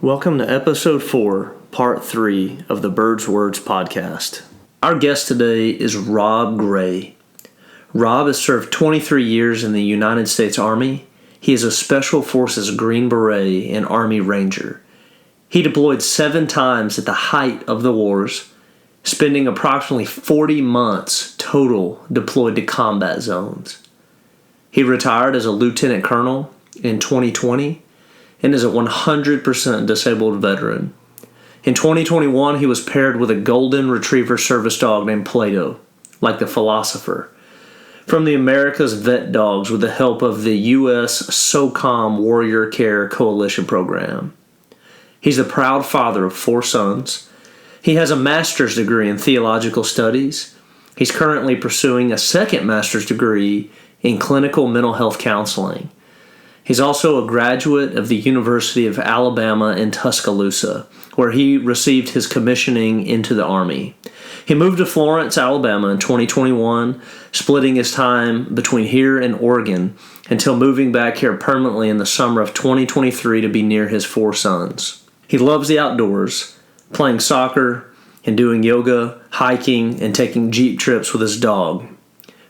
Welcome to Episode 4, Part 3 of the Bird's Words podcast. Our guest today is Rob Gray. Rob has served 23 years in the United States Army. He is a Special Forces Green Beret and Army Ranger. He deployed 7 times at the height of the wars, spending approximately 40 months total deployed to combat zones. He retired as a lieutenant colonel in 2020 and is a 100% disabled veteran. In 2021, he was paired with a golden retriever service dog named Plato, like the philosopher, from the America's Vet Dogs with the help of the U.S. SOCOM Warrior Care Coalition program. He's the proud father of 4 sons. He has a master's degree in theological studies. He's currently pursuing a second master's degree in clinical mental health counseling. He's also a graduate of the University of Alabama in Tuscaloosa, where he received his commissioning into the Army. He moved to Florence, Alabama in 2021, splitting his time between here and Oregon until moving back here permanently in the summer of 2023 to be near his 4 sons. He loves the outdoors, playing soccer and doing yoga, hiking, and taking Jeep trips with his dog,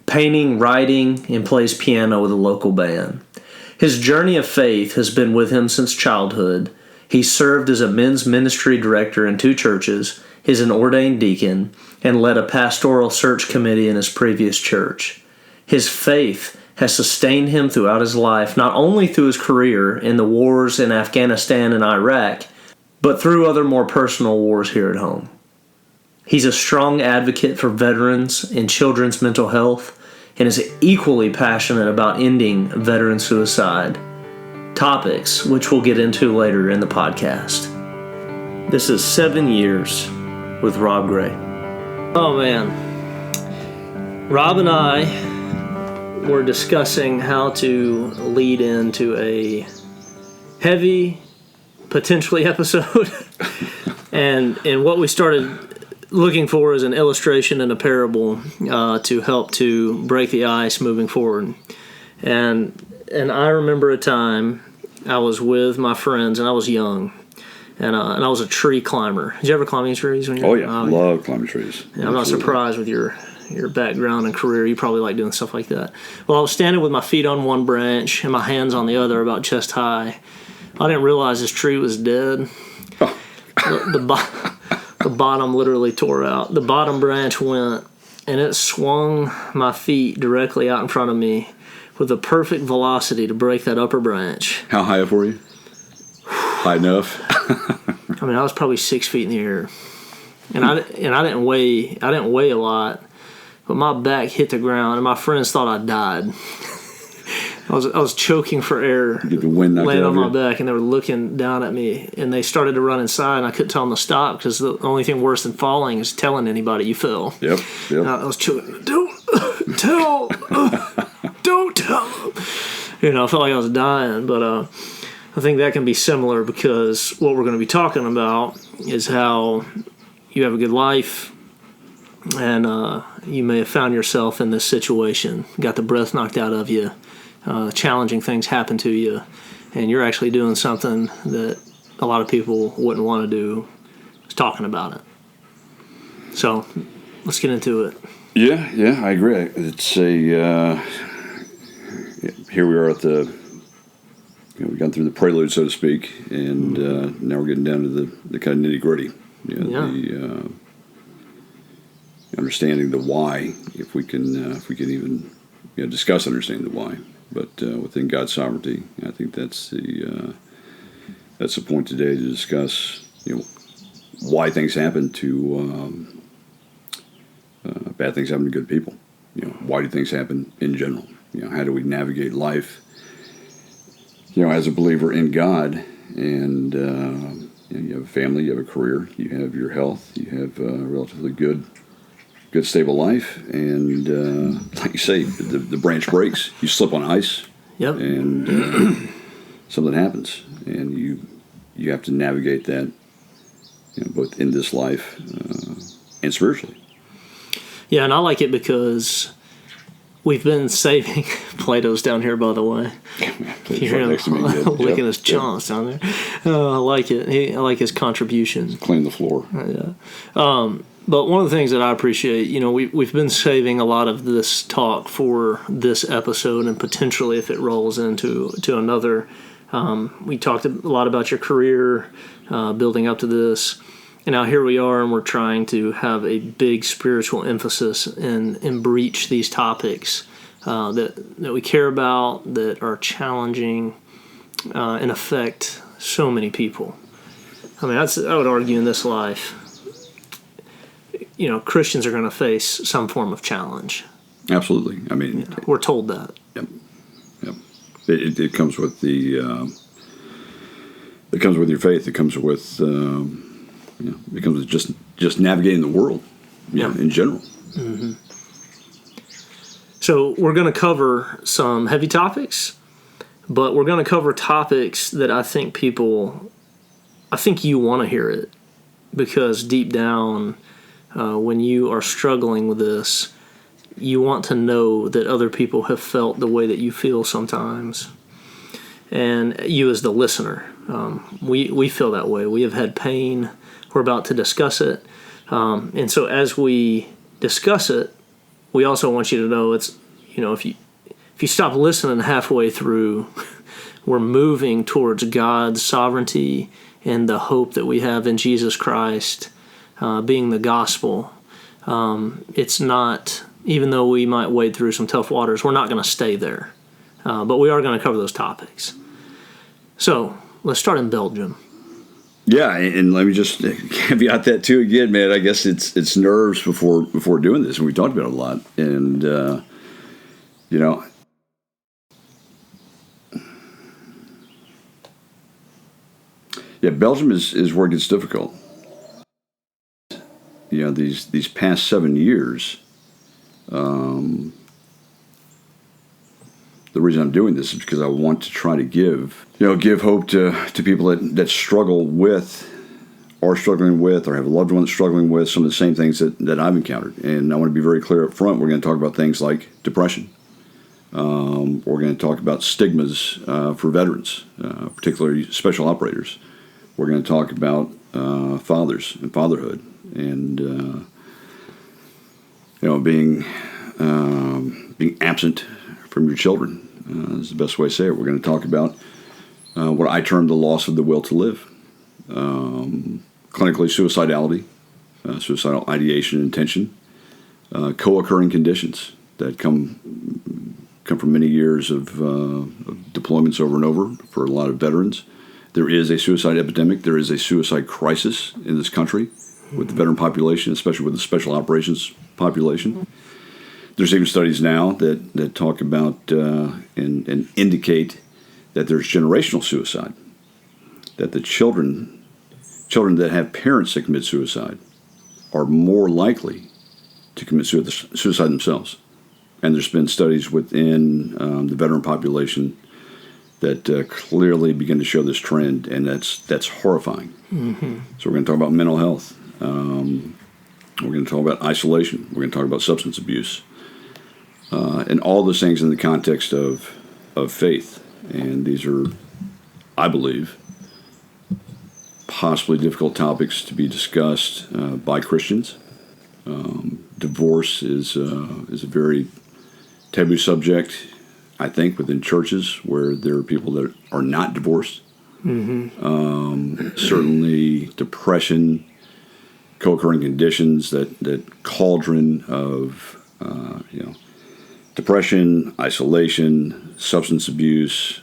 painting, writing, and plays piano with a local band. His journey of faith has been with him since childhood. He served as a men's ministry director in 2 churches, is an ordained deacon, and led a pastoral search committee in his previous church. His faith has sustained him throughout his life, not only through his career in the wars in Afghanistan and Iraq, but through other more personal wars here at home. He's a strong advocate for veterans and children's mental health, and is equally passionate about ending veteran suicide, topics which we'll get into later in the podcast. This is 7 years with Rob Gray. Oh man, Rob and I were discussing how to lead into a heavy, potentially episode, and what we started looking for is an illustration and a parable to help to break the ice moving forward. And I remember a time I was with my friends and I was young, and I was a tree climber. Did you ever climb any trees when you were? Oh yeah, love climbing trees. Yeah, I'm not surprised with your background and career. You probably like doing stuff like that. Well, I was standing with my feet on one branch and my hands on the other, about chest high. I didn't realize this tree was dead. Oh. The bottom literally tore out. The bottom branch went, and it swung my feet directly out in front of me with a perfect velocity to break that upper branch. How high up were you? High enough? I mean, I was probably 6 feet in the air, and I didn't weigh a lot, but my back hit the ground, and my friends thought I died. I was choking for air, Get the wind knocked laying out on of my you. back, and they were looking down at me, and they started to run inside, and I couldn't tell them to stop, because the only thing worse than falling is telling anybody you fell. Yep. And I was choking. Don't tell. Don't tell them. I felt like I was dying, but I think that can be similar, because what we're going to be talking about is how you have a good life, and you may have found yourself in this situation, got the breath knocked out of you, challenging things happen to you, and you're actually doing something that a lot of people wouldn't want to do, is talking about it. So let's get into it. Yeah, I agree. It's here we are at the, we've gone through the prelude, so to speak, and now we're getting down to the kind of nitty gritty. The understanding the why, if we can even discuss understanding the why. But within God's sovereignty, I think that's the point today, to discuss why things happen to bad things happen to good people. Why do things happen in general? How do we navigate life? As a believer in God, and you have a family, you have a career, you have your health, you have a relatively good stable life, and like you say, the branch breaks, you slip on ice. Yep. And something happens, and you have to navigate that, both in this life and spiritually. Yeah, and I like it because we've been saving Plato's down here, by the way. You hear him licking his chomps down there. I like it. I like his contribution. Clean the floor. But one of the things that I appreciate, we've been saving a lot of this talk for this episode, and potentially if it rolls into another. We talked a lot about your career, building up to this. And now here we are, and we're trying to have a big spiritual emphasis and breach these topics that we care about, that are challenging, and affect so many people. I mean, I would argue in this life, Christians are going to face some form of challenge. Absolutely. I mean, we're told that. Yep. It comes with the. It comes with your faith. It comes with. It comes with just navigating the world, in general. Mm-hmm. So we're going to cover some heavy topics, but we're going to cover topics that I think you want to hear it, because deep down, when you are struggling with this, you want to know that other people have felt the way that you feel sometimes. And you as the listener, we feel that way. We have had pain. We're about to discuss it. And so as we discuss it, we also want you to know it's, if you stop listening halfway through, we're moving towards God's sovereignty and the hope that we have in Jesus Christ, being the gospel. It's not, even though we might wade through some tough waters, we're not going to stay there. But we are going to cover those topics. So let's start in Belgium. Yeah, and let me just caveat that too again, man. I guess it's nerves before doing this, and we talked about it a lot. And Belgium is where it gets difficult. These past 7 years. The reason I'm doing this is because I want to try to give hope to people that struggle with, or struggling with, or have a loved one that's struggling with some of the same things that I've encountered. And I want to be very clear up front. We're going to talk about things like depression. We're going to talk about stigmas for veterans, particularly special operators. We're going to talk about fathers and fatherhood, and being absent from your children is the best way to say it. We're going to talk about what I term the loss of the will to live, clinically suicidality, suicidal ideation and intention, co-occurring conditions that come from many years of deployments over and over for a lot of veterans. There is a suicide epidemic. There is a suicide crisis in this country with the veteran population, especially with the special operations population. There's even studies now that talk about and indicate that there's generational suicide, that the children that have parents that commit suicide are more likely to commit suicide themselves. And there's been studies within the veteran population that clearly begin to show this trend, and that's horrifying. Mm-hmm. So we're going to talk about mental health. We're going to talk about isolation. We're going to talk about substance abuse. And all those things in the context of faith. And these are, I believe, possibly difficult topics to be discussed by Christians. Divorce is a very taboo subject, I think, within churches where there are people that are not divorced. Mm-hmm. Certainly depression, co-occurring conditions, that cauldron of depression, isolation, substance abuse,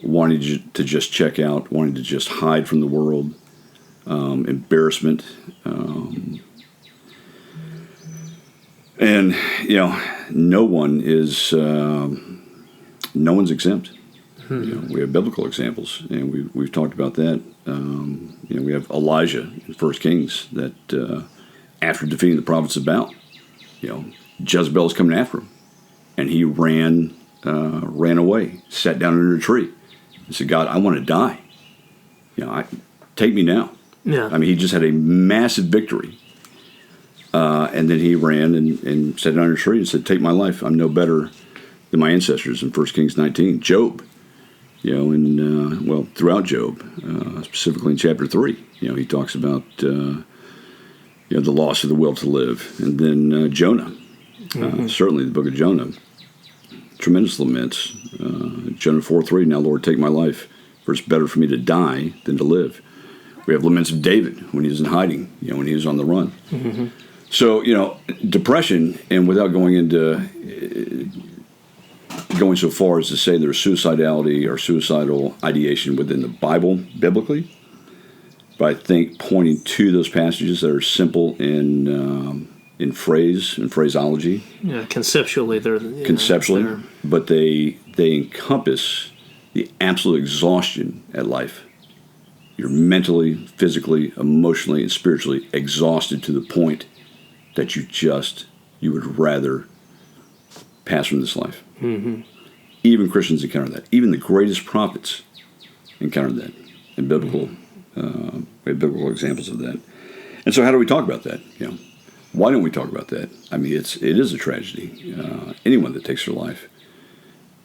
wanting to just check out, wanting to just hide from the world, embarrassment, and no one's exempt. Mm-hmm. We have biblical examples, and we've talked about that. We have Elijah in 1 Kings that after defeating the prophets of Baal, Jezebel's coming after him, and he ran away, sat down under a tree, and said, "God, I want to die. Take me now." Yeah. I mean, he just had a massive victory. And then he ran and sat down a tree and said, "Take my life. I'm no better than my ancestors." In 1 Kings 19, Job, throughout Job, specifically in chapter 3, he talks about the loss of the will to live. And then Jonah, certainly the book of Jonah, tremendous laments. Jonah 4:3, "Now, Lord, take my life, for it's better for me to die than to live." We have laments of David when he was in hiding, when he was on the run. Mm-hmm. So, depression, and without going so far as to say there's suicidality or suicidal ideation within the Bible, biblically, but I think pointing to those passages that are simple in phrase and phraseology. Yeah, conceptually, but they encompass the absolute exhaustion at life. You're mentally, physically, emotionally, and spiritually exhausted to the point that you would rather pass from this life. Mm-hmm. Even Christians encounter that. Even the greatest prophets encountered that in biblical. We have biblical examples of that. And so, how do we talk about that? Why don't we talk about that? I mean, it is a tragedy. Anyone that takes their life,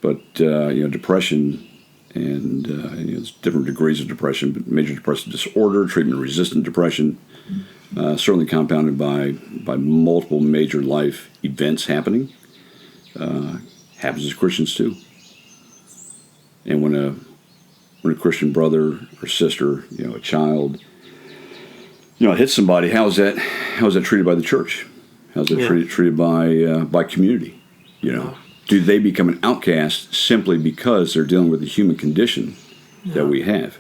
but depression. And there's different degrees of depression, but major depressive disorder, treatment-resistant depression, certainly compounded by multiple major life events happening, happens as Christians too. And when a Christian brother or sister, a child, hits somebody, how is that treated by the church? How's that treated by community? Do they become an outcast simply because they're dealing with the human condition that we have?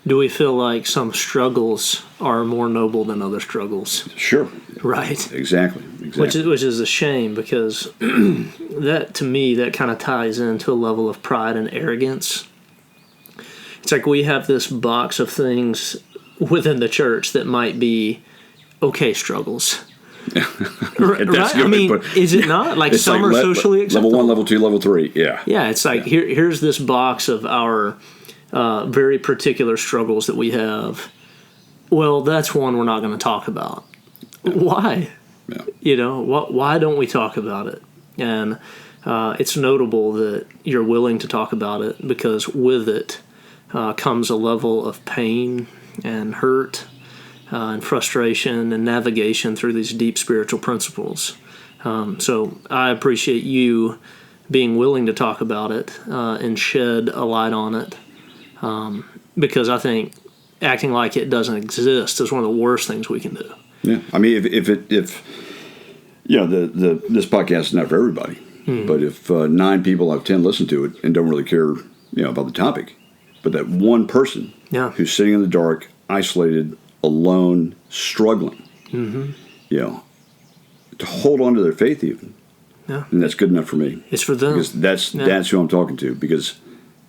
Do we feel like some struggles are more noble than other struggles? Sure. Right. Exactly. Which is a shame, because that, to me, that kind of ties into a level of pride and arrogance. It's like we have this box of things within the church that might be okay struggles. Right? I mean, is it not? Like some are socially acceptable. Level 1, level 2, level 3, yeah. Yeah, it's like here's this box of our very particular struggles that we have. Well, that's one we're not going to talk about. Why? Yeah. Why don't we talk about it? And it's notable that you're willing to talk about it, because with it comes a level of pain and hurt and frustration and navigation through these deep spiritual principles. So I appreciate you being willing to talk about it and shed a light on it, because I think acting like it doesn't exist is one of the worst things we can do. Yeah, I mean, if this podcast is not for everybody, but if 9 people out of 10 listen to it and don't really care, about the topic, but that one person who's sitting in the dark, isolated, alone, struggling, to hold on to their faith even, and that's good enough for me. It's for them. Because that's who I'm talking to, because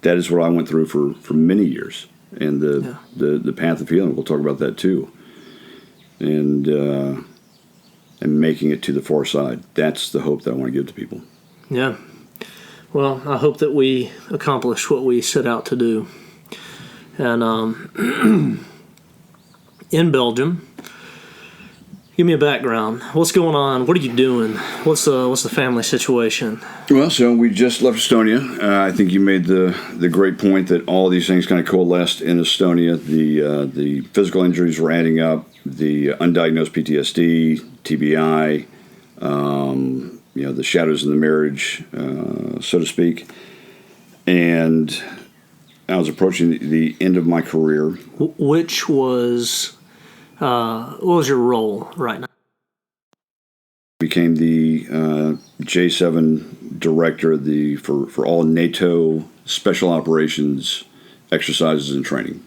that is what I went through for many years, and the path of healing. We'll talk about that too, and making it to the far side. That's the hope that I want to give to people. Yeah. Well, I hope that we accomplish what we set out to do. And in Belgium, give me a background. What's going on? What are you doing? What's the family situation? Well, so we just left Estonia. I think you made the great point that all these things kind of coalesced in Estonia. The physical injuries were adding up. The undiagnosed PTSD, TBI, the shadows in the marriage, so to speak. And I was approaching the end of my career. Which was, what was your role right now? Became the J7 director for all NATO special operations exercises and training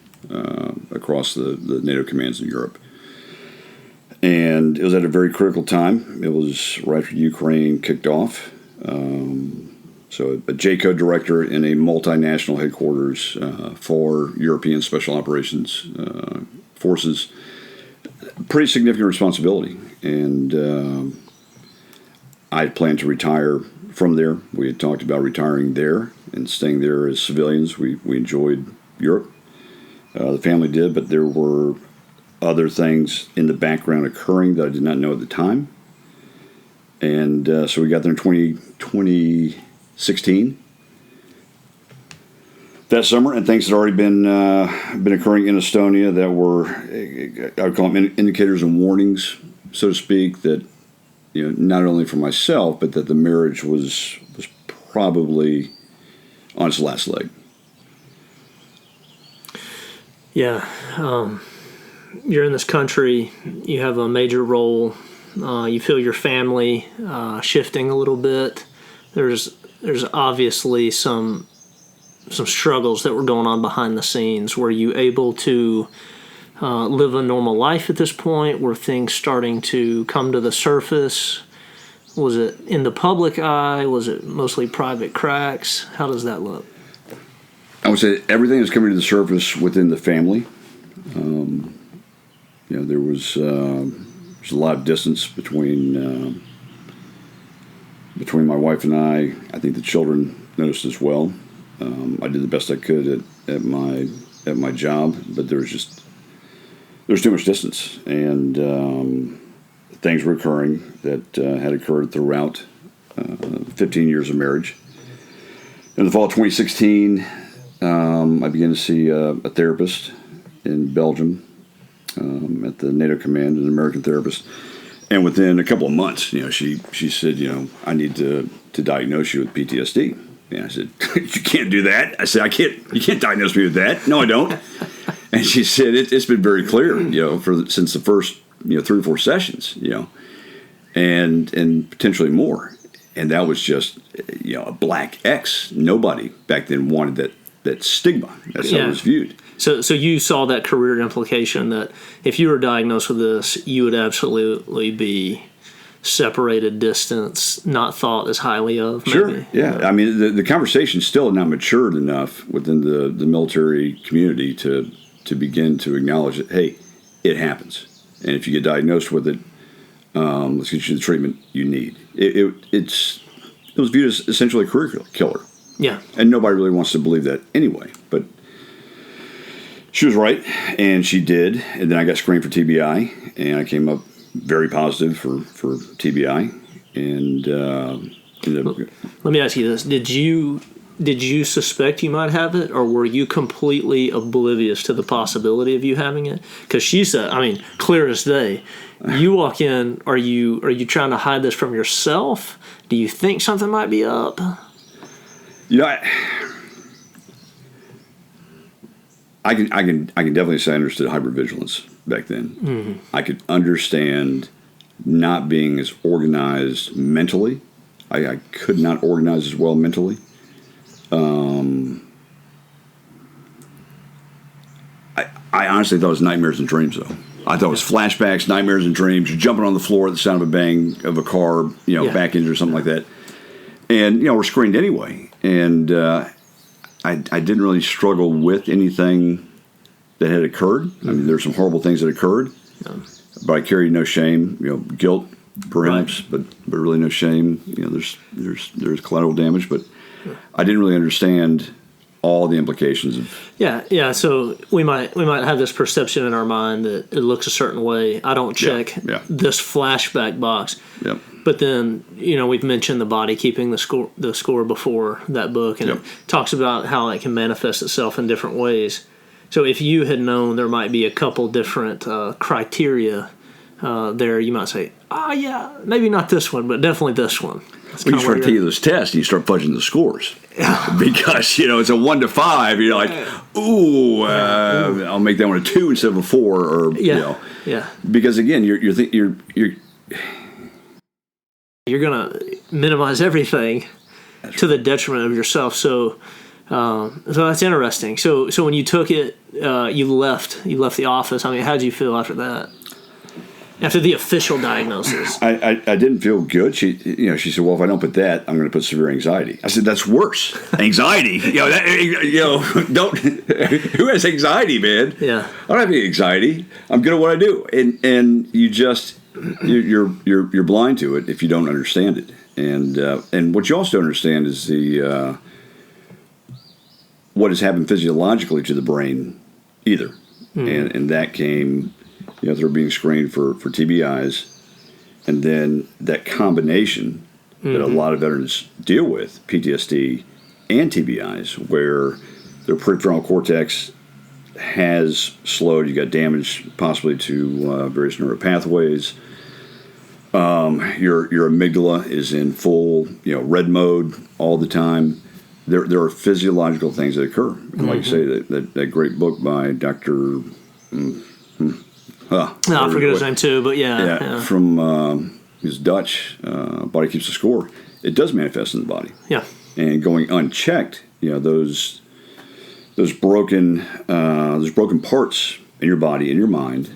across the NATO commands in Europe. And it was at a very critical time. It was right after Ukraine kicked off. So a JCO director in a multinational headquarters for European Special Operations Forces. Pretty significant responsibility. And I had planned to retire from there. We had talked about retiring there and staying there as civilians. We enjoyed Europe. The family did, but there were other things in the background occurring that I did not know at the time. And so we got there in 2016. That summer, and things had already been occurring in Estonia that were, I would call them indicators and warnings, so to speak, that not only for myself, but that the marriage was probably on its last leg. Yeah, you're in this country. You have a major role. You feel your family shifting a little bit. There's obviously some struggles that were going on behind the scenes. Were you able to live a normal life at this point? Were things starting to come to the surface? Was it in the public eye? Was it mostly private cracks? How does that look? I would say everything is coming to the surface within the family. There was a lot of distance between my wife and I. I think the children noticed as well. I did the best I could at my job, but there was too much distance, and things were occurring that had occurred throughout 15 years of marriage. In the fall of 2016, I began to see a therapist in Belgium at the NATO command, an American therapist. And within a couple of months, she said, I need to diagnose you with PTSD. And I said, you can't do that. I said, you can't diagnose me with that. No, I don't. And she said, it's been very clear, since the first, 3 or 4 sessions, and potentially more. And that was just, a black X. Nobody back then wanted that stigma. That's how it was viewed. So you saw that career implication that if you were diagnosed with this, you would absolutely be separated, distance, not thought as highly of. Maybe. Sure, yeah. I mean, the conversation still had not matured enough within the military community to begin to acknowledge that, hey, it happens. And if you get diagnosed with it, let's get you the treatment you need. It was viewed as essentially a career killer. Yeah. And nobody really wants to believe that anyway. But she was right, and she did. And then I got screened for TBI, and I came up very positive for TBI. And let me ask you this: Did you suspect you might have it, or were you completely oblivious to the possibility of you having it? Because she said, clear as day. You walk in. Are you trying to hide this from yourself? Do you think something might be up? I can definitely say I understood hypervigilance back then. Mm-hmm. I could understand not being as organized mentally. I could not organize as well mentally. I honestly thought it was nightmares and dreams, though. I thought it was flashbacks, nightmares and dreams. You're jumping on the floor at the sound of a bang of a car, back engine or something like that. And, we're screened anyway. And I didn't really struggle with anything that had occurred. I mean, there's some horrible things that occurred, but I carried no shame. Guilt, perhaps, right. but really no shame. There's collateral damage, but I didn't really understand all the implications of. Yeah. So we might have this perception in our mind that it looks a certain way. I don't check this flashback box. Yep. But then, we've mentioned the body keeping the score before that book, and it talks about how it can manifest itself in different ways. So if you had known there might be a couple different criteria there, you might say, maybe not this one, but definitely this one. When you start taking those tests, you start fudging the scores. Because, it's a 1 to 5. You're like, I'll make that one a 2 instead of a 4. Or, Because, again, you're going to minimize everything to the detriment of yourself. So that's interesting. So when you took it, you left the office. How did you feel after that? After the official diagnosis? I didn't feel good. She said, well, if I don't put that, I'm going to put severe anxiety. I said, that's worse. Anxiety? Don't. Who has anxiety, man? Yeah. I don't have any anxiety. I'm good at what I do. And you just. You're blind to it if you don't understand it, and what you also don't understand is the what has happened physiologically to the brain either, and that came they're being screened for TBIs. And then that combination that a lot of veterans deal with, PTSD and TBIs, where their prefrontal cortex has slowed. You got damage possibly to various neural pathways. Your amygdala is in full red mode all the time. There are physiological things that occur. And like you say, that great book by Dr. I forget his name too, but yeah. From he's Dutch. Body Keeps the Score. It does manifest in the body. Yeah. And going unchecked, those broken parts in your body, in your mind,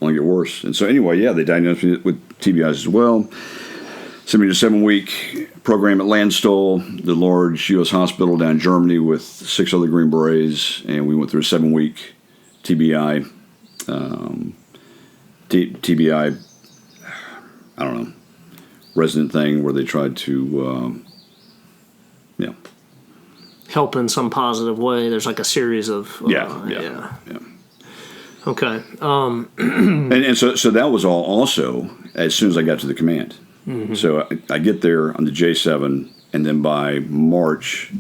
only get worse. And so anyway, they diagnosed me with TBIs as well. Sent me to a 7-week program at Landstuhl, the large U.S. hospital down in Germany, with 6 other Green Berets, and we went through a 7-week TBI. TBI, I don't know, resident thing where they tried to, help in some positive way. There's like a series of yeah. Okay. And so that was all also as soon as I got to the command. Mm-hmm. So I get there on the J7, and then by March,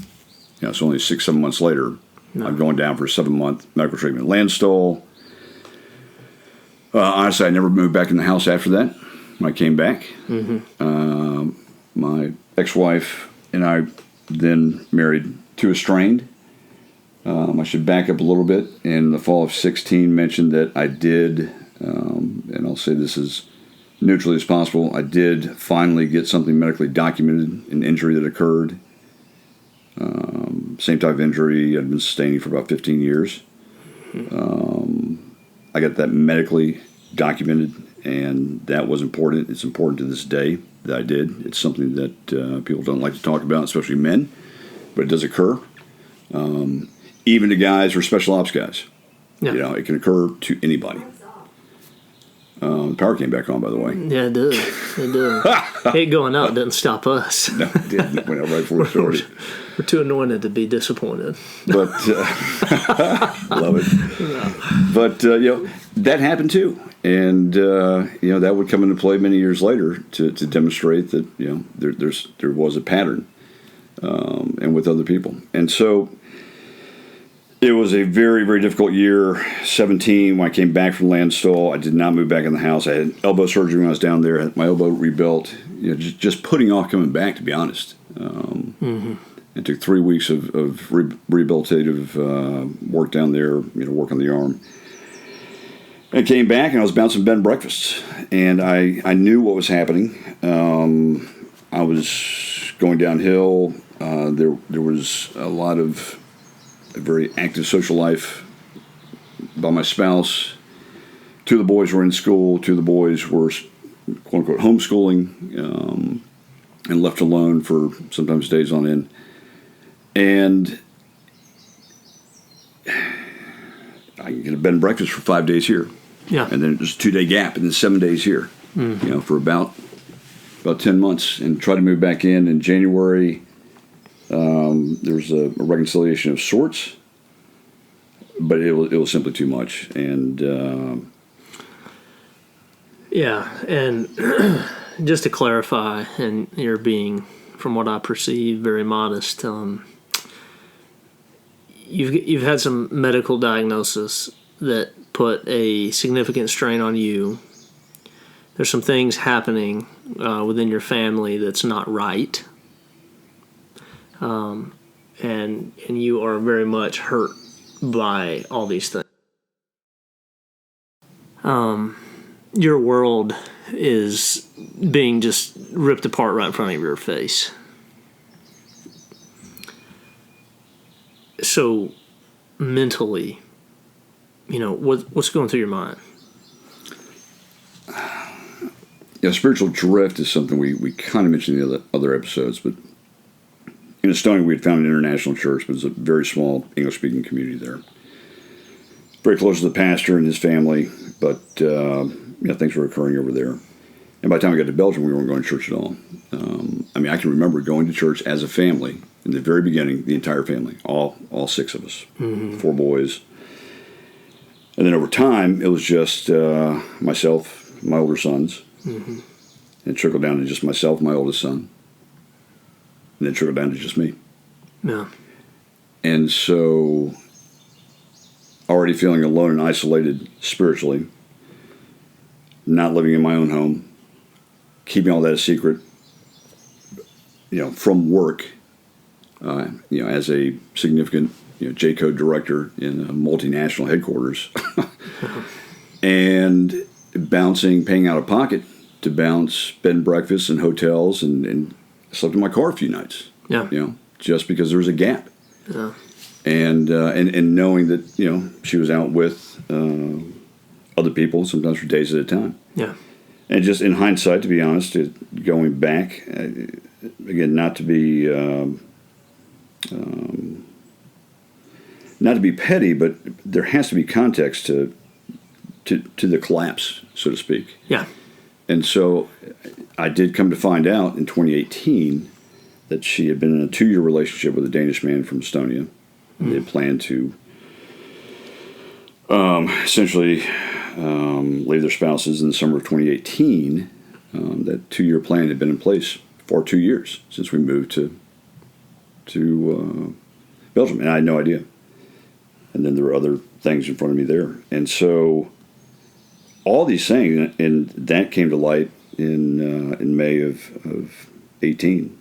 it's only 6-7 months later, I'm going down for a 7-month medical treatment at Landstuhl. Honestly, I never moved back in the house after that when I came back. Mm-hmm. My ex-wife and I then married 2 estranged. I should back up a little bit. In the fall of 16, mentioned that I did, and I'll say this as neutrally as possible, I did finally get something medically documented, an injury that occurred. Same type of injury I'd been sustaining for about 15 years. I got that medically documented, and that was important. It's important to this day that I did. It's something that people don't like to talk about, especially men, but it does occur. Even to guys or special ops guys. Yeah. It can occur to anybody. The power came back on, by the way. Yeah, it did. It going out didn't stop us. No, it didn't. It went out right before we started. We're too anointed to be disappointed. But, love it. Yeah. But, that happened too. And, that would come into play many years later to demonstrate that, there was a pattern, and with other people. And so it was a very, very difficult year, 17, when I came back from Landstuhl. I did not move back in the house. I had elbow surgery when I was down there. I had my elbow rebuilt. Just putting off coming back, to be honest. It took 3 weeks of rehabilitative work down there, work on the arm. I came back, and I was bouncing bed and breakfasts. And I knew what was happening. I was going downhill. There was a lot of a very active social life by my spouse. 2 of the boys were in school. 2 of the boys were, quote unquote, homeschooling, and left alone for sometimes days on end. And I get a bed and breakfast for 5 days here. Yeah. And then there's a 2-day gap, and then 7 days here, for about 10 months, and try to move back in January. There was a reconciliation of sorts, but it was simply too much. And and just to clarify, and you're being, from what I perceive, very modest. You've had some medical diagnosis that put a significant strain on you. There's some things happening within your family that's not right. And you are very much hurt by all these things. Your world is being just ripped apart right in front of your face. So mentally, what's going through your mind? Spiritual drift is something we kind of mentioned in the other episodes, but in Estonia, we had found an international church, but it's a very small English-speaking community there. Very close to the pastor and his family, but things were occurring over there. And by the time we got to Belgium, we weren't going to church at all. I can remember going to church as a family in the very beginning, the entire family, all 6 of us, 4 boys. And then over time, it was just myself, my older sons. Mm-hmm. And it trickled down to just myself, my oldest son. And then trickled down to just me. Yeah. And so, already feeling alone and isolated spiritually, not living in my own home, keeping all that a secret, from work, as a significant, J-code director in a multinational headquarters, and paying out of pocket to bounce bed and breakfasts and hotels, and slept in my car a few nights. Yeah. Just because there was a gap. Yeah. And knowing that she was out with other people, sometimes for days at a time. Yeah. And just in hindsight, to be honest, going back, again, not to be petty, but there has to be context to the collapse, so to speak. Yeah. And so I did come to find out in 2018 that she had been in a 2-year relationship with a Danish man from Estonia. Mm. They had planned to essentially leave their spouses in the summer of 2018. That 2-year plan had been in place for 2 years since we moved to Belgium, and I had no idea. And then there were other things in front of me there. And so all these things, and that came to light in May of 18.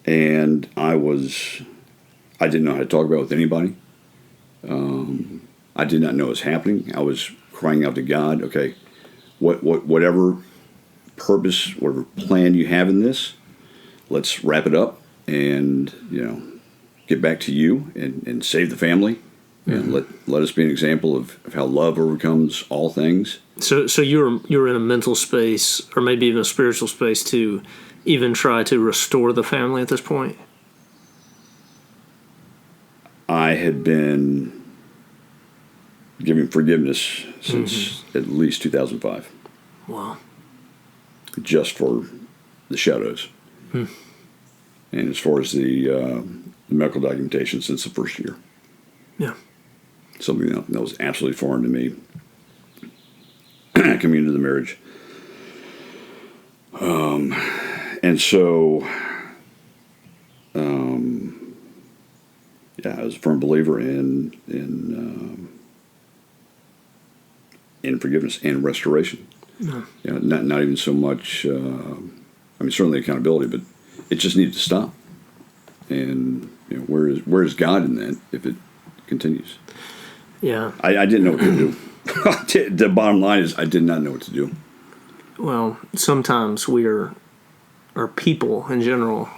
And I didn't know how to talk about it with anybody. I did not know what was happening. I was crying out to God, okay, whatever purpose, whatever plan you have in this, let's wrap it up and, get back to you and save the family. Mm-hmm. And let us be an example of how love overcomes all things. So you were in a mental space, or maybe even a spiritual space, to even try to restore the family at this point? I had been giving forgiveness since at least 2005. Wow. Just for the shadows. Hmm. And as far as the medical documentation, since the first year. Yeah. Something that was absolutely foreign to me coming into the marriage. And so, I was a firm believer in forgiveness and restoration. No. Not even so much. Certainly accountability, but it just needed to stop. And where is God in that if it continues? Yeah, I didn't know what to do. The bottom line is I did not know what to do. Well, sometimes we are people in general,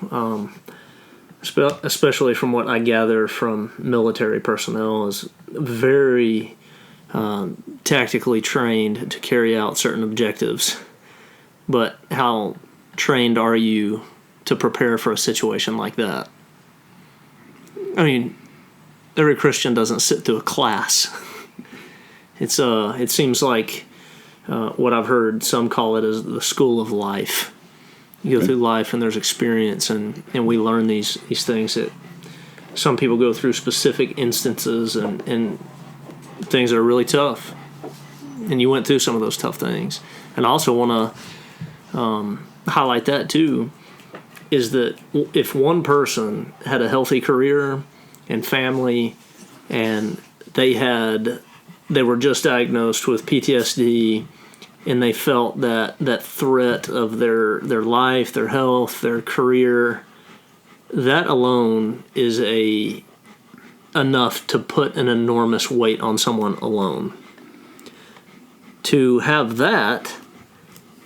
especially from what I gather from military personnel, is very tactically trained to carry out certain objectives. But how trained are you to prepare for a situation like that? I mean, every Christian doesn't sit through a class. It seems like what I've heard, some call it as the school of life. You go through life and there's experience, and we learn these things that some people go through specific instances and things that are really tough. And you went through some of those tough things. And I also want to highlight that too, is that if one person had a healthy career and family, and they were just diagnosed with PTSD, and they felt that threat of their life, their health, their career, that alone is enough to put an enormous weight on someone alone. To have that,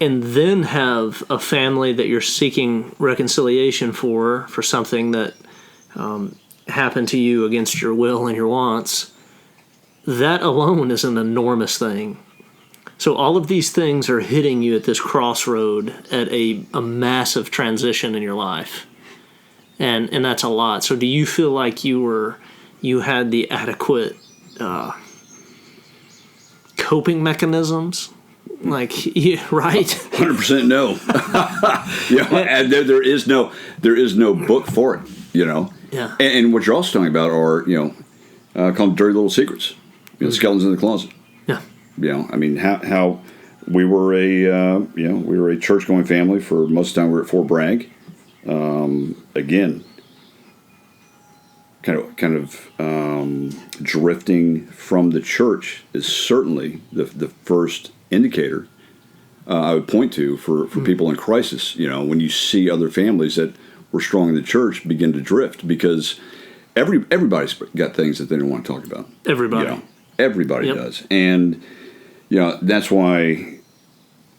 and then have a family that you're seeking reconciliation for something that happened to you against your will and your wants, that alone is an enormous thing. So all of these things are hitting you at this crossroad at a massive transition in your life. And that's a lot. So do you feel like you had the adequate coping mechanisms? Like, right? 100% no. And there is no book for it, Yeah. And what you're also talking about are, called dirty little secrets. skeletons in the closet. Yeah. I mean, how we were a church going family for most of the time. We were at Fort Bragg. Again, kind of drifting from the church is certainly the first indicator I would point to for people in crisis. When you see other families that were strong in the church begin to drift, because everybody's got things that they don't want to talk about. Everybody. Everybody does. And, that's why,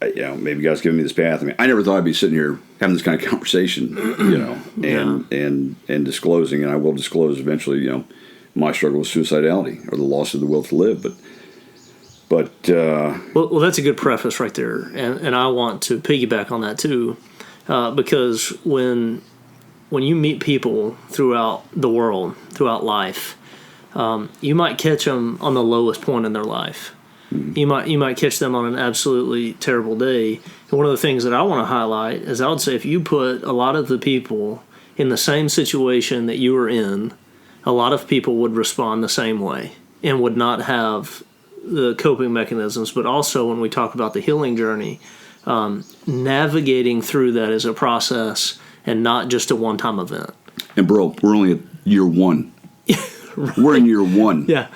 maybe God's given me this path. I mean, I never thought I'd be sitting here having this kind of conversation, and disclosing, and I will disclose eventually, my struggle with suicidality or the loss of the will to live. But well, that's a good preface right there. And I want to piggyback on that too, because when you meet people throughout the world, throughout life, you might catch them on the lowest point in their life. Mm-hmm. You might catch them on an absolutely terrible day. And one of the things that I want to highlight is I would say if you put a lot of the people in the same situation that you were in, a lot of people would respond the same way and would not have the coping mechanisms. But also when we talk about the healing journey, navigating through that is a process and not just a one-time event. And bro, we're only at year one. Right. We're in year one. Yeah.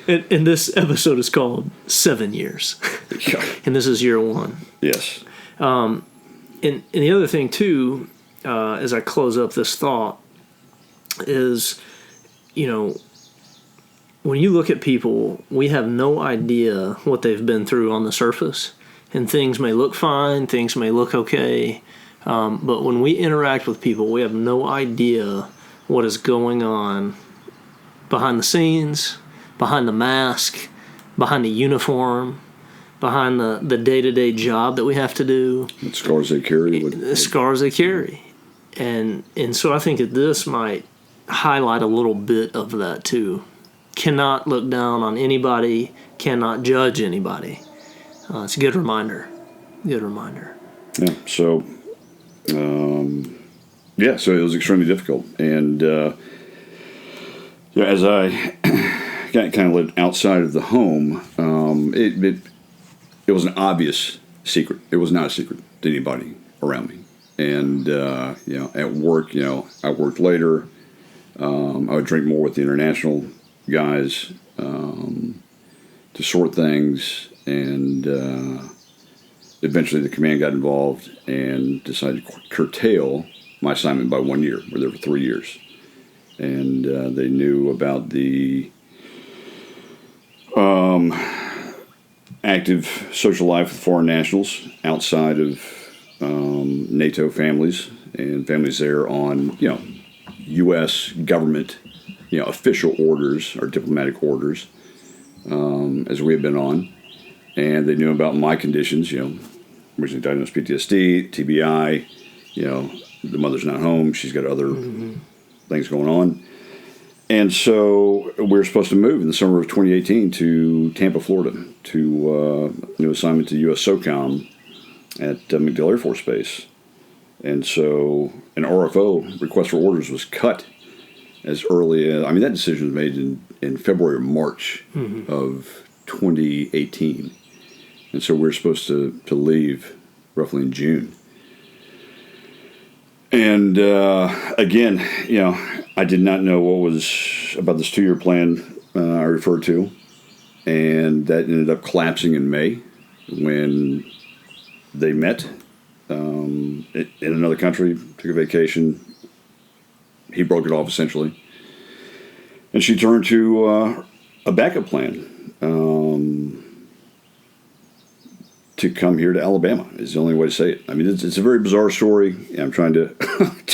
And this episode is called 7 years. And this is year one. Yes. And the other thing, too, as I close up this thought, is, when you look at people, we have no idea what they've been through on the surface. And things may look fine, things may look okay. But when we interact with people, we have no idea what is going on behind the scenes, behind the mask, behind the uniform, behind the day-to-day job that we have to do. The scars they carry. The scars they carry. And so I think that this might highlight a little bit of that too. Cannot look down on anybody, cannot judge anybody. It's a good reminder. Good reminder. Yeah, so so it was extremely difficult. And as I kind of lived outside of the home, it was an obvious secret. It was not a secret to anybody around me. And, at work, I worked later. I would drink more with the international guys to sort things. And eventually the command got involved and decided to curtail my assignment by 1 year. We're there for 3 years. And they knew about the active social life with foreign nationals outside of NATO families and families there on, U.S. government, official orders or diplomatic orders, as we had been on. And they knew about my conditions, originally diagnosed PTSD, TBI, the mother's not home, she's got other things going on. And so we were supposed to move in the summer of 2018 to Tampa, Florida, to a new assignment to U.S. SOCOM at MacDill Air Force Base. And so an RFO, request for orders, was cut as early as, that decision was made in February or March of 2018. And so we were supposed to leave roughly in June. And again, I did not know what was about this 2-year plan I referred to. And that ended up collapsing in May when they met in another country, took a vacation. He broke it off, essentially. And she turned to a backup plan to come here to Alabama, is the only way to say it. It's a very bizarre story. I'm trying to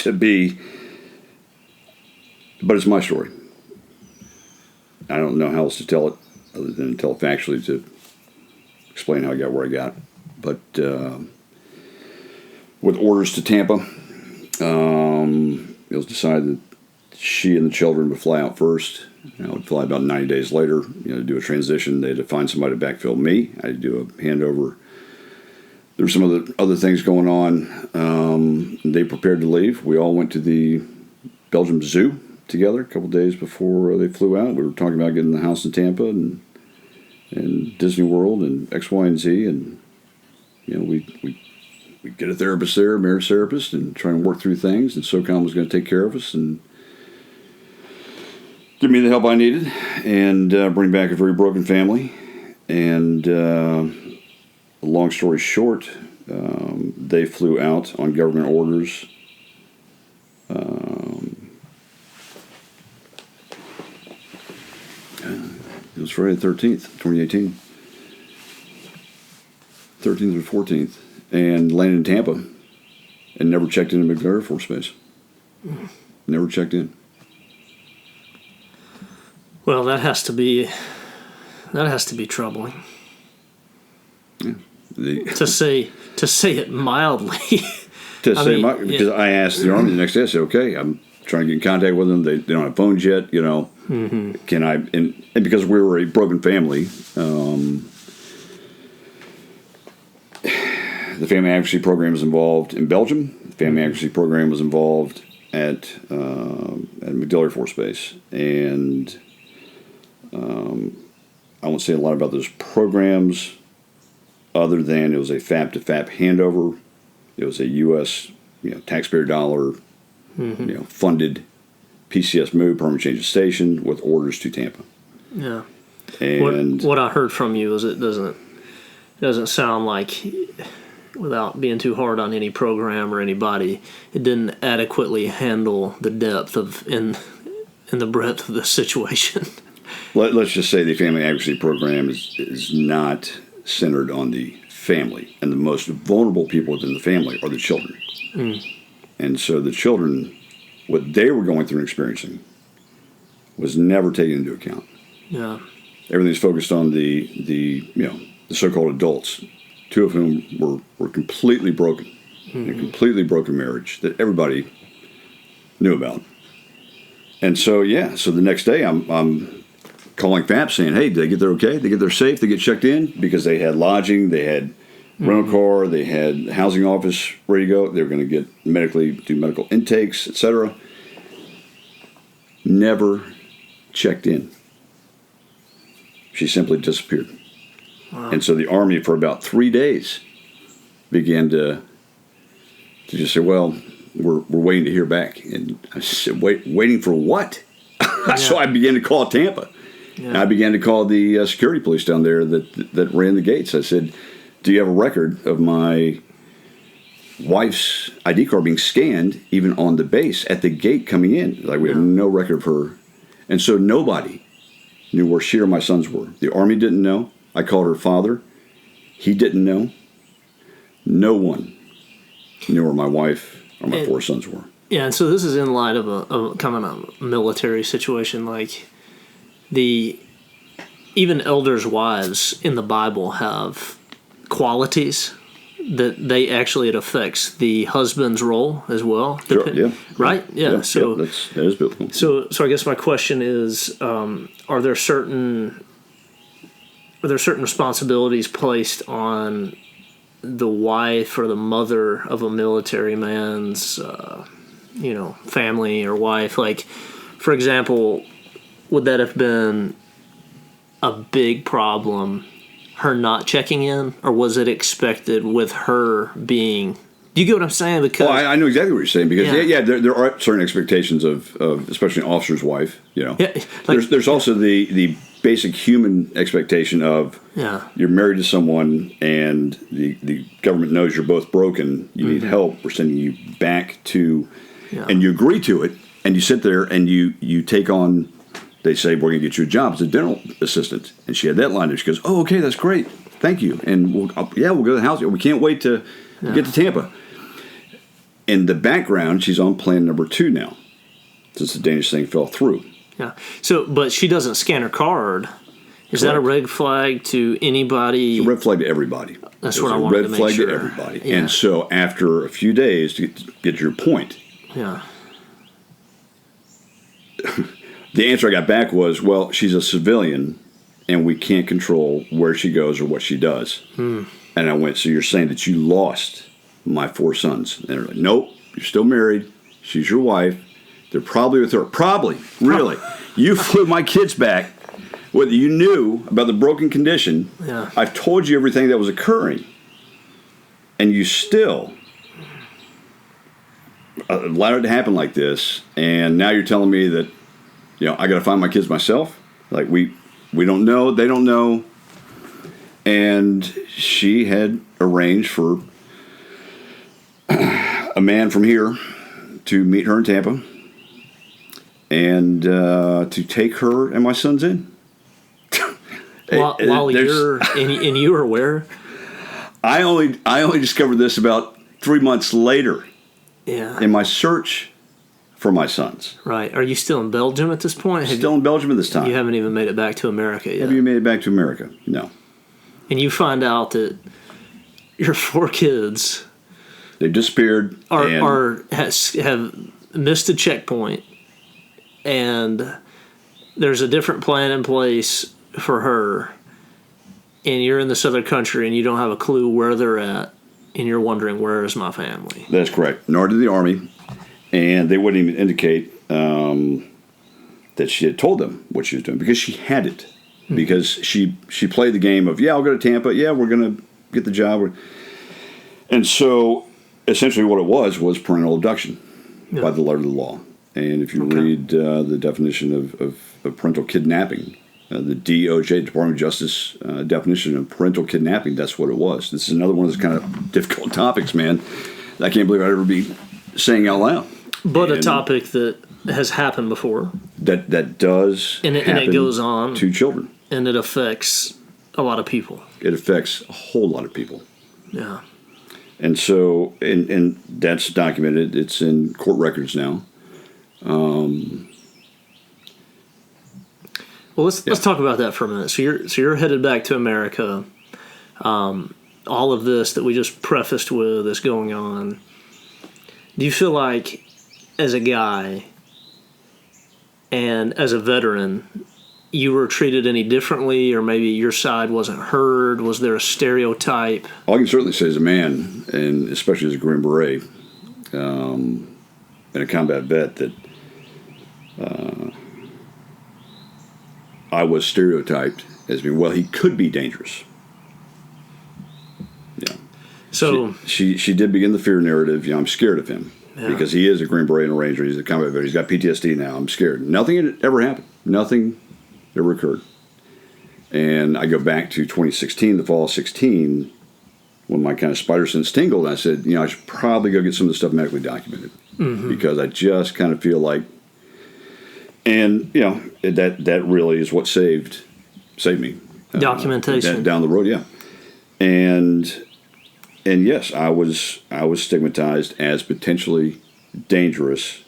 to be, but it's my story. I don't know how else to tell it other than tell it factually to explain how I got where I got. But with orders to Tampa, it was decided that she and the children would fly out first. I would fly about 90 days later, to do a transition. They had to find somebody to backfill me. I had to do a handover. There were some other things going on. They prepared to leave. We all went to the Belgium Zoo together a couple days before they flew out. We were talking about getting the house in Tampa and Disney World and X, Y, and Z, and we get a therapist there, a marriage therapist, and try and work through things. And SOCOM was going to take care of us and give me the help I needed and bring back a very broken family. And long story short, they flew out on government orders. It was Friday the 13th, 2018. 13th or 14th. And landed in Tampa and never checked into McDill Air Force Base. Never checked in. Well, that has to be troubling. Yeah. To say it mildly. Because I asked the Army the next day, I said, okay, I'm trying to get in contact with them. They don't have phones yet, Can I, and because we were a broken family, the Family Advocacy Program was involved in Belgium. The Family Advocacy Program was involved at McDill Air Force Base. And I won't say a lot about those programs other than it was a FAP to FAP handover. It was a U.S. Taxpayer dollar funded PCS move, permanent change of station, with orders to Tampa. Yeah. And what I heard from you is it doesn't sound like, without being too hard on any program or anybody, it didn't adequately handle the depth of in the breadth of the situation. Let's just say the Family Advocacy Program is not centered on the family, and the most vulnerable people within the family are the children. And so the children, what they were going through and experiencing, was never taken into account. Yeah. Everything's focused on the so-called adults, two of whom were completely broken, in a completely broken marriage that everybody knew about. And so the next day I'm calling FAP saying, hey, did they get there okay? They get there safe? They get checked in? Because they had lodging, they had rental car, they had housing office ready to go. They were going to do medical intakes, etc. Never checked in. She simply disappeared. Wow. And so the Army, for about 3 days, began to just say, well, we're waiting to hear back. And I said, waiting for what? Yeah. So I began to call Tampa. Yeah. And I began to call the security police down there that ran the gates. I said, do you have a record of my wife's ID card being scanned even on the base at the gate coming in? Like, we have no record of her. And so nobody knew where she or my sons were. The Army didn't know. I called her father. He didn't know. No one knew where my wife or my 4 sons were. Yeah, and so this is in light of a kind of a military situation. Like, even elders' wives in the Bible have qualities that it affects the husband's role as well. Sure, yeah. Right? Yeah. That is biblical. So I guess my question is, are there certain responsibilities placed on the wife or the mother of a military man's family or wife? Like, for example, would that have been a big problem, her not checking in, or was it expected with her being? Do you get what I'm saying? Because I know exactly what you're saying, because there are certain expectations of especially an officer's wife. There's also the basic human expectation of you're married to someone and the government knows you're both broken, you need help, we're sending you back to, and you agree to it, and you sit there and you take on. They say, we're going to get you a job as a dental assistant. And she had that line there. She goes, oh, okay, that's great. Thank you. And we'll go to the house. We can't wait to get to Tampa. In the background, she's on plan number 2 now, since the Danish thing fell through. Yeah. So, but she doesn't scan her card. Is that a red flag to anybody? It's a red flag to everybody. That's what I wanted to make sure. Red flag to everybody. Yeah. And so after a few days, to get your point. Yeah. The answer I got back was, well, she's a civilian, and we can't control where she goes or what she does. And I went, so you're saying that you lost my 4 sons? And they're like, nope, you're still married. She's your wife. They're probably with her. Probably, really. You flew my kids back. Whether you knew about the broken condition, Yeah. I've told you everything that was occurring, and you still allowed it to happen like this. And now you're telling me that, I got to find my kids myself. Like we don't know, they don't know. And she had arranged for a man from here to meet her in Tampa and to take her and my sons in. While you were where? I only discovered this about 3 months later. Yeah. In my search for my sons. Right. Are you still in Belgium at this point? Still in Belgium at this time. You haven't even made it back to America yet. Have you made it back to America? No. And you find out that your 4 kids They've disappeared have missed a checkpoint, and there's a different plan in place for her, and you're in this other country and you don't have a clue where they're at, and you're wondering, where is my family? That's correct. Nor did the Army, and they wouldn't even indicate that she had told them what she was doing, because she had it. Because she played the game of, I'll go to Tampa, we're going to get the job. And so essentially what it was parental abduction by the letter of the law. And if you read the definition of parental kidnapping, the DOJ, Department of Justice definition of parental kidnapping, that's what it was. This is another one of those kind of difficult topics, man, that I can't believe I'd ever be saying out loud. But a topic that has happened before. That does and it goes on to children. And it affects a lot of people. It affects a whole lot of people. Yeah. And so, and that's documented. It's in court records now. Well, let's talk about that for a minute. So you're headed back to America. All of this that we just prefaced with is going on. Do you feel like, as a guy and as a veteran, you were treated any differently, or maybe your side wasn't heard? Was there a stereotype? All I can certainly say as a man, and especially as a Green Beret, and a combat vet, that I was stereotyped as being, he could be dangerous. Yeah. So she did begin the fear narrative. I'm scared of him because he is a Green Beret and a Ranger. He's a combat vet. He's got PTSD now. I'm scared. Nothing had ever happened. Nothing ever occurred. And I go back to 2016, the fall of 16, when my kind of spider sense tingled. I said, I should probably go get some of this stuff medically documented, because I just kind of feel like, and that really is what saved me. Documentation down the road, and yes, I was stigmatized as potentially dangerous,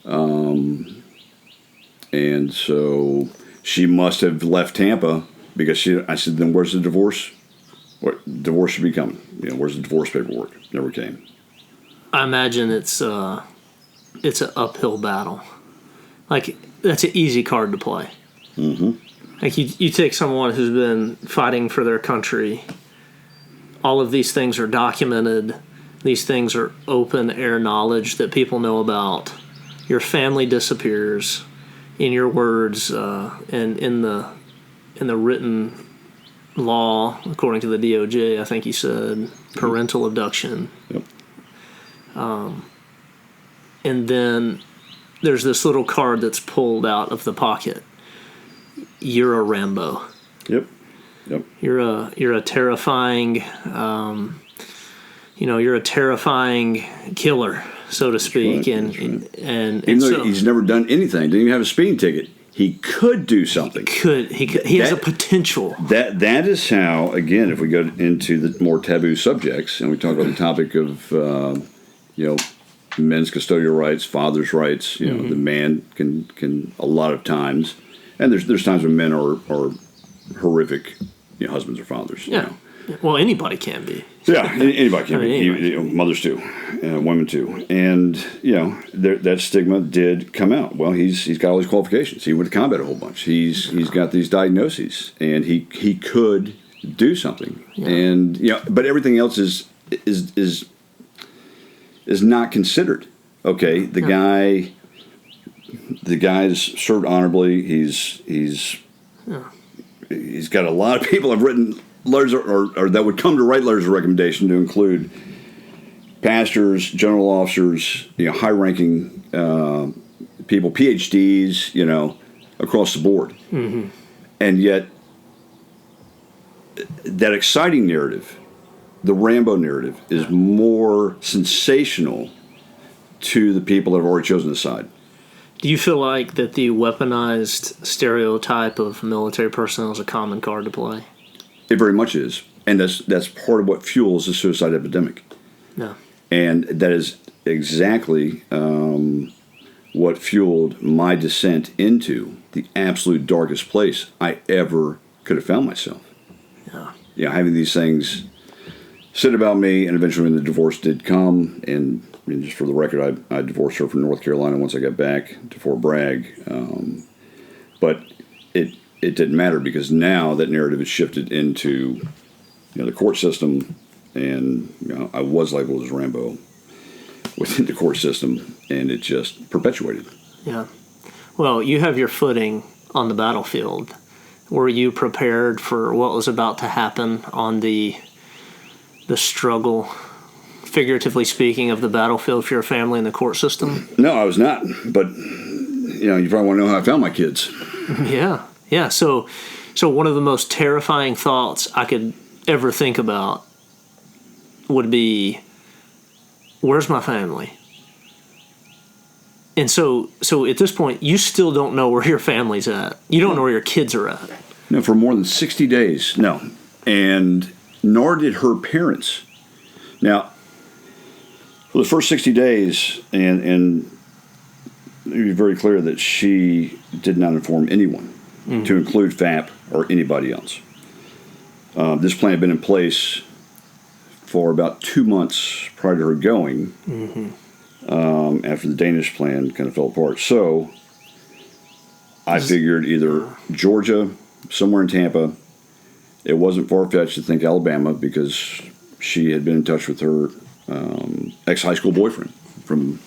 and so she must have left Tampa because I said, then where's the divorce? Divorce should be coming. Where's the divorce paperwork? Never came. I imagine it's an uphill battle. Like, that's an easy card to play. Mm-hmm. Like, you take someone who's been fighting for their country. All of these things are documented. These things are open air knowledge that people know about. Your family disappears. In your words, and in the written law, according to the DOJ, I think you said parental abduction. Yep. And then there's this little card that's pulled out of the pocket. You're a Rambo. Yep. You're a terrifying, you're a terrifying killer, so to speak. That's right. And even though so, he's never done anything, didn't even have a speeding ticket, he could do something. He has a potential. That is how, again, if we go into the more taboo subjects and we talk about the topic of men's custodial rights, fathers' rights, the man can a lot of times, and there's times when men are horrific husbands or fathers. Well, anybody can be. Yeah, anybody can be. Mothers too, women too, and that stigma did come out. Well, he's got all these qualifications. He went to combat a whole bunch. He's got these diagnoses, and he could do something. Yeah. And but everything else is not considered. Okay, the guy the guy's served honorably. He's got a lot of people have written letters or that would come to write letters of recommendation to include pastors, general officers, high-ranking people, PhDs, across the board. Mm-hmm. And yet, that exciting narrative, the Rambo narrative, is more sensational to the people that have already chosen the side. Do you feel like that the weaponized stereotype of military personnel is a common card to play? It very much is. And that's part of what fuels the suicide epidemic. Yeah. And that is exactly what fueled my descent into the absolute darkest place I ever could have found myself. Yeah. Having these things said about me, and eventually when the divorce did come, and just for the record, I divorced her from North Carolina once I got back to Fort Bragg. But it didn't matter because now that narrative has shifted into the court system, and I was labeled as Rambo within the court system, and it just perpetuated. Yeah. Well, you have your footing on the battlefield. Were you prepared for what was about to happen on the struggle, figuratively speaking, of the battlefield for your family and the court system? No, I was not. But you probably want to know how I found my kids. Yeah. Yeah. So one of the most terrifying thoughts I could ever think about would be, where's my family? And so at this point, you still don't know where your family's at. You don't know where your kids are at. No, for more than 60 days, no. And nor did her parents. Now, for the first 60 days, and let me be very clear that she did not inform anyone, to include FAP or anybody else. This plan had been in place for about 2 months prior to her going, after the Danish plan kind of fell apart. So I figured either Georgia, somewhere in Tampa. It wasn't far-fetched to think Alabama because she had been in touch with her ex-high school boyfriend from,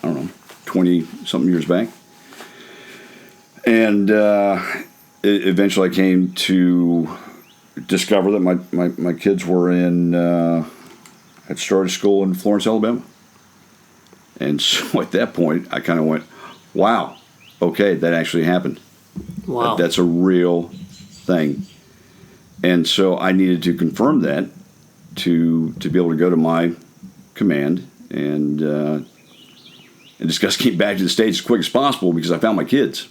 20-something years back. And eventually I came to discover that my kids were had started school in Florence, Alabama. And so at that point, I kind of went, wow, okay, that actually happened. Wow. That's a real thing. And so I needed to confirm that to be able to go to my command and discuss getting back to the States as quick as possible because I found my kids.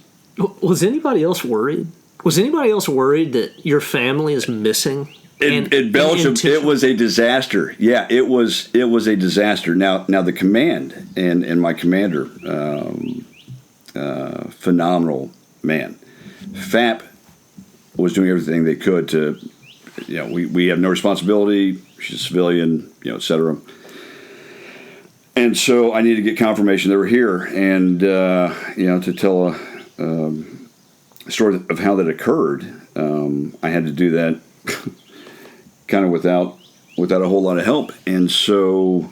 Was anybody else worried? Was anybody else worried that your family is missing? In Belgium, it was a disaster. Yeah, it was a disaster. Now the command and my commander, phenomenal man. FAP was doing everything they could to, we have no responsibility. She's a civilian, et cetera. And so I needed to get confirmation they were here, and to tell a story of how that occurred. I had to do that kind of without a whole lot of help, and so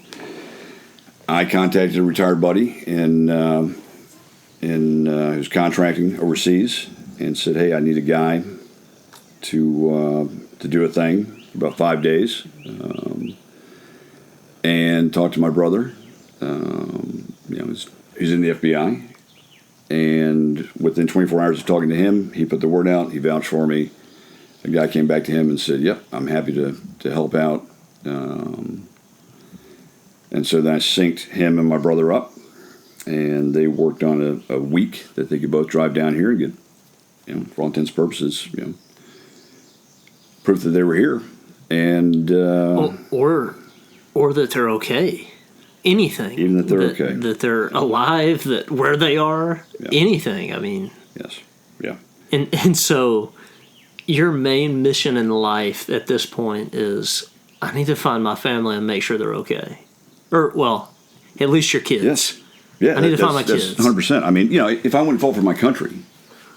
I contacted a retired buddy who's contracting overseas, and said, "Hey, I need a guy to do a thing for about 5 days," and talked to my brother. He's in the FBI, and within 24 hours of talking to him, he put the word out. He vouched for me. A guy came back to him and said, "Yep, I'm happy to help out." And so then I synced him and my brother up, and they worked on a week that they could both drive down here and get, for all intents and purposes, proof that they were here, and or that they're okay. Anything, even that they're okay, that they're alive, that where they are, anything. I mean, yes, yeah, and so your main mission in life at this point is, I need to find my family and make sure they're okay, or well, at least your kids. Yes, yeah, I need to find my kids. 100%. I mean, if I wouldn't fought for my country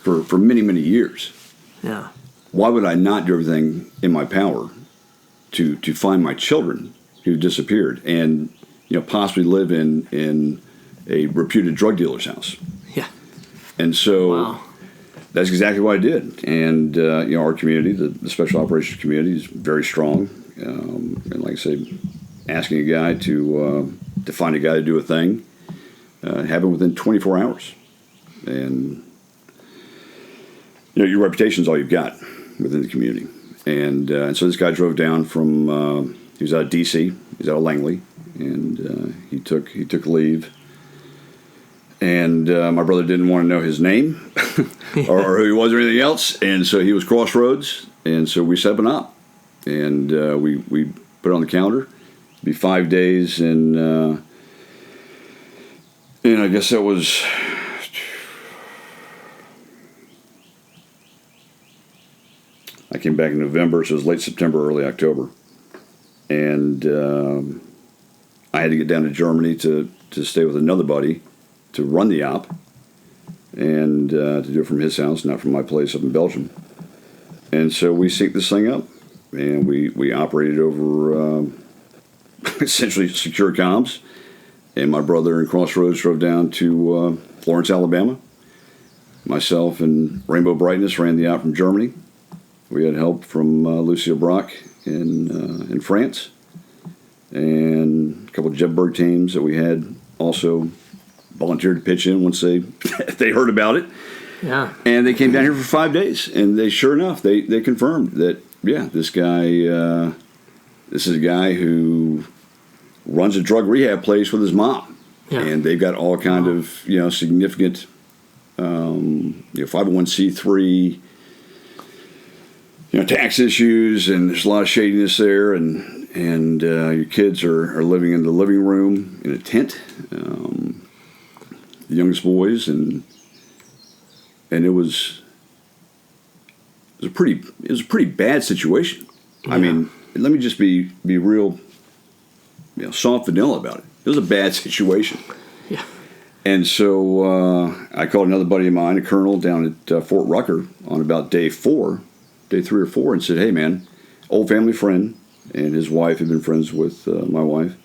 for many, many years, yeah, why would I not do everything in my power to find my children who disappeared and possibly live in a reputed drug dealer's house? And so Wow. that's exactly what I did. And, our community, the special operations community, is very strong. And like I say, asking a guy to find a guy to do a thing happened within 24 hours. And, your reputation's all you've got within the community. And so this guy drove down from, he was out of D.C., he's out of Langley, and he took leave. And my brother didn't want to know his name or who he was or anything else. And so he was crossroads. And so we set up an op. And we put it on the calendar. It'd be 5 days. And I guess that was... I came back in November, so it was late September, early October. And I had to get down to Germany to stay with another buddy to run the op and to do it from his house, not from my place up in Belgium. And so we synced this thing up, and we operated over essentially secure comms. And my brother and Crossroads drove down to Florence, Alabama. Myself and Rainbow Brightness ran the op from Germany. We had help from Lucia Brock in France, and a couple of Jedburgh teams that we had also volunteered to pitch in once they heard about it. Yeah. And they came down here for 5 days, and sure enough, they confirmed that, this guy, this is a guy who runs a drug rehab place with his mom. Yeah. And they've got all kind of, significant, 501c3, tax issues, and there's a lot of shadiness there, and your kids are living in the living room in a tent, the youngest boys, and it was a pretty bad situation. Yeah. I mean, let me just be real, soft vanilla about it. It was a bad situation. Yeah. And so I called another buddy of mine, a colonel down at Fort Rucker, on about day 3 or 4, and said, "Hey, man, old family friend," and his wife had been friends with my wife.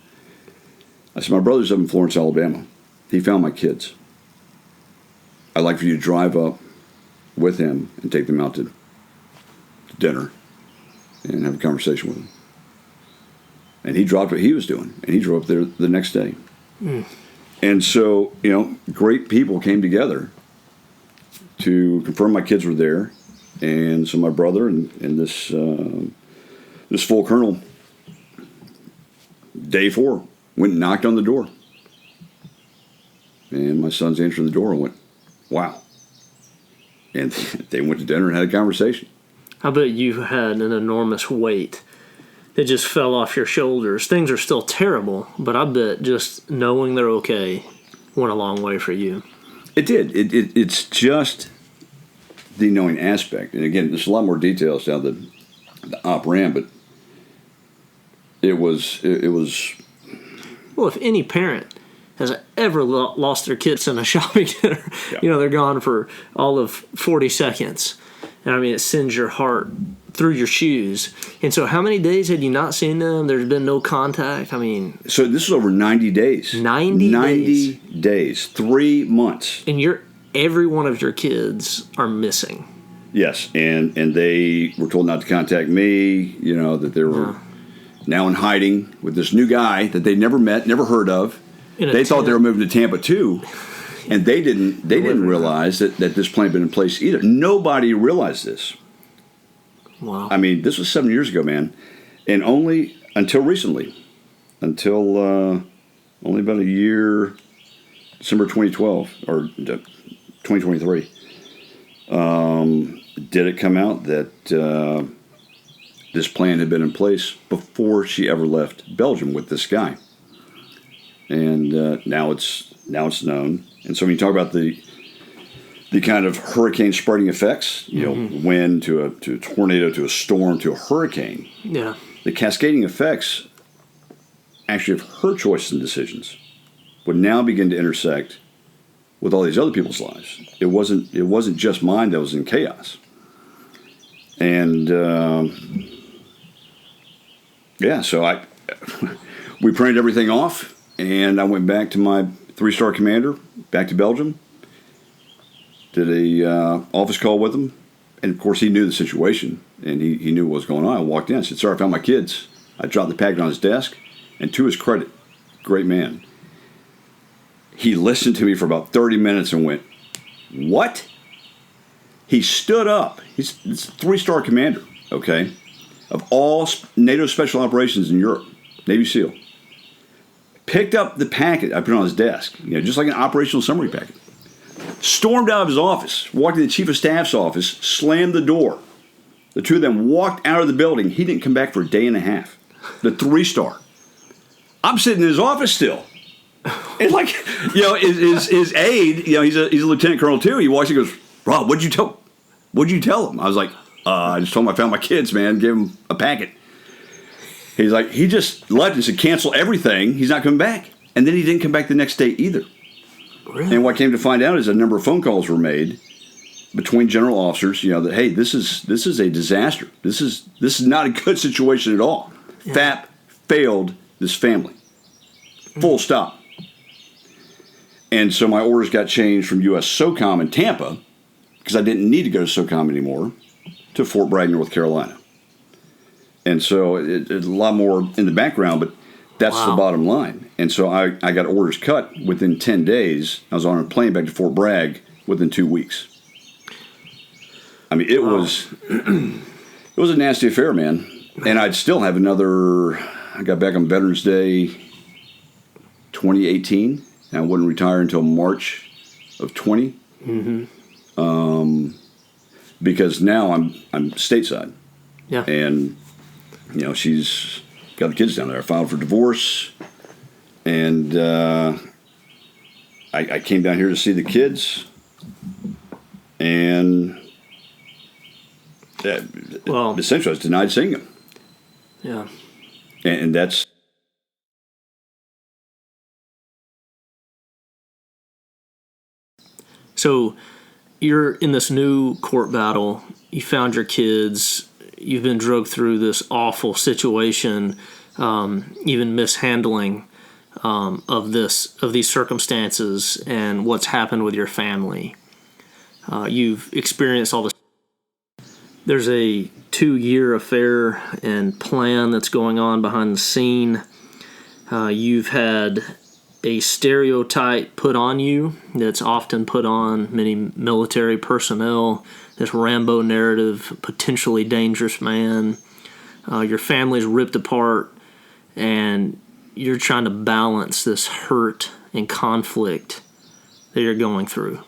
I said, "My brother's up in Florence, Alabama. He found my kids. I'd like for you to drive up with him and take them out to dinner and have a conversation with them." And he dropped what he was doing, and he drove up there the next day. Mm. And so, great people came together to confirm my kids were there. And so my brother and this full colonel, day 4, went and knocked on the door. And my sons answered the door and went, "Wow." And they went to dinner and had a conversation. I bet you had an enormous weight that just fell off your shoulders. Things are still terrible, but I bet just knowing they're okay went a long way for you. It did. It's just the knowing aspect. And again, there's a lot more details how the op ran, but it was. Well, if any parent has ever lost their kids in a shopping center, they're gone for all of 40 seconds. And I mean, it sends your heart through your shoes. And so how many days had you not seen them? There's been no contact. I mean... So this is over 90 days. 90 days. 3 months. And every one of your kids are missing. Yes. And they were told not to contact me, that they were now in hiding with this new guy that they never met, never heard of. They thought they were moving to Tampa too. And they didn't realize that this plan had been in place either. Nobody realized this. Wow. I mean, this was 7 years ago, man. And only until recently, until only about a year, December 2012, or 2023, did it come out that this plan had been in place before she ever left Belgium with this guy. And now it's known. And so when you talk about the kind of hurricane spreading effects, wind to a tornado to a storm to a hurricane, the cascading effects actually of her choices and decisions would now begin to intersect with all these other people's lives. It wasn't just mine that was in chaos. And so we printed everything off, and I went back to my 3-star commander, back to Belgium. did a office call with him, and of course he knew the situation, and he knew what was going on. I walked in, I said, "Sir, I found my kids." I dropped the packet on his desk, and to his credit, great man, he listened to me for about 30 minutes and went, "What?" He stood up. He's a 3-star commander, okay, of all NATO Special Operations in Europe, Navy SEAL. Picked up the packet I put on his desk, just like an operational summary packet. Stormed out of his office, walked to the Chief of Staff's office, slammed the door. The two of them walked out of the building. He didn't come back for a day and a half. The 3-star. I'm sitting in his office still. And his aide, he's a lieutenant colonel too. He walks and goes, "Rob, what'd you tell him?" I was like, "I just told him I found my kids, man. Gave him a packet." He's like, "He just left and said cancel everything. He's not coming back." And then he didn't come back the next day either. Really? And what came to find out is a number of phone calls were made between general officers, that, hey, this is a disaster. This is not a good situation at all. Yeah. FAP failed this family. Full stop. And so my orders got changed from U.S. SOCOM in Tampa, because I didn't need to go to SOCOM anymore, to Fort Bragg, North Carolina. And so it's a lot more in the background, but that's the bottom line. And so I got orders cut within 10 days. I was on a plane back to Fort Bragg within 2 weeks. I mean, it was a nasty affair, man. And I'd still have I got back on Veterans Day 2018, and I wouldn't retire until March of 20. Mm-hmm. Because now I'm stateside. Yeah. And, she's got the kids down there. I filed for divorce, and I came down here to see the kids, and essentially I was denied seeing them. Yeah. And that's... So you're in this new court battle. You found your kids. You've been dragged through this awful situation, even mishandling of these circumstances and what's happened with your family. You've experienced all this. There's a 2-year affair and plan that's going on behind the scene. You've had a stereotype put on you that's often put on many military personnel, this Rambo narrative, potentially dangerous man. Your family's ripped apart, and you're trying to balance this hurt and conflict that you're going through.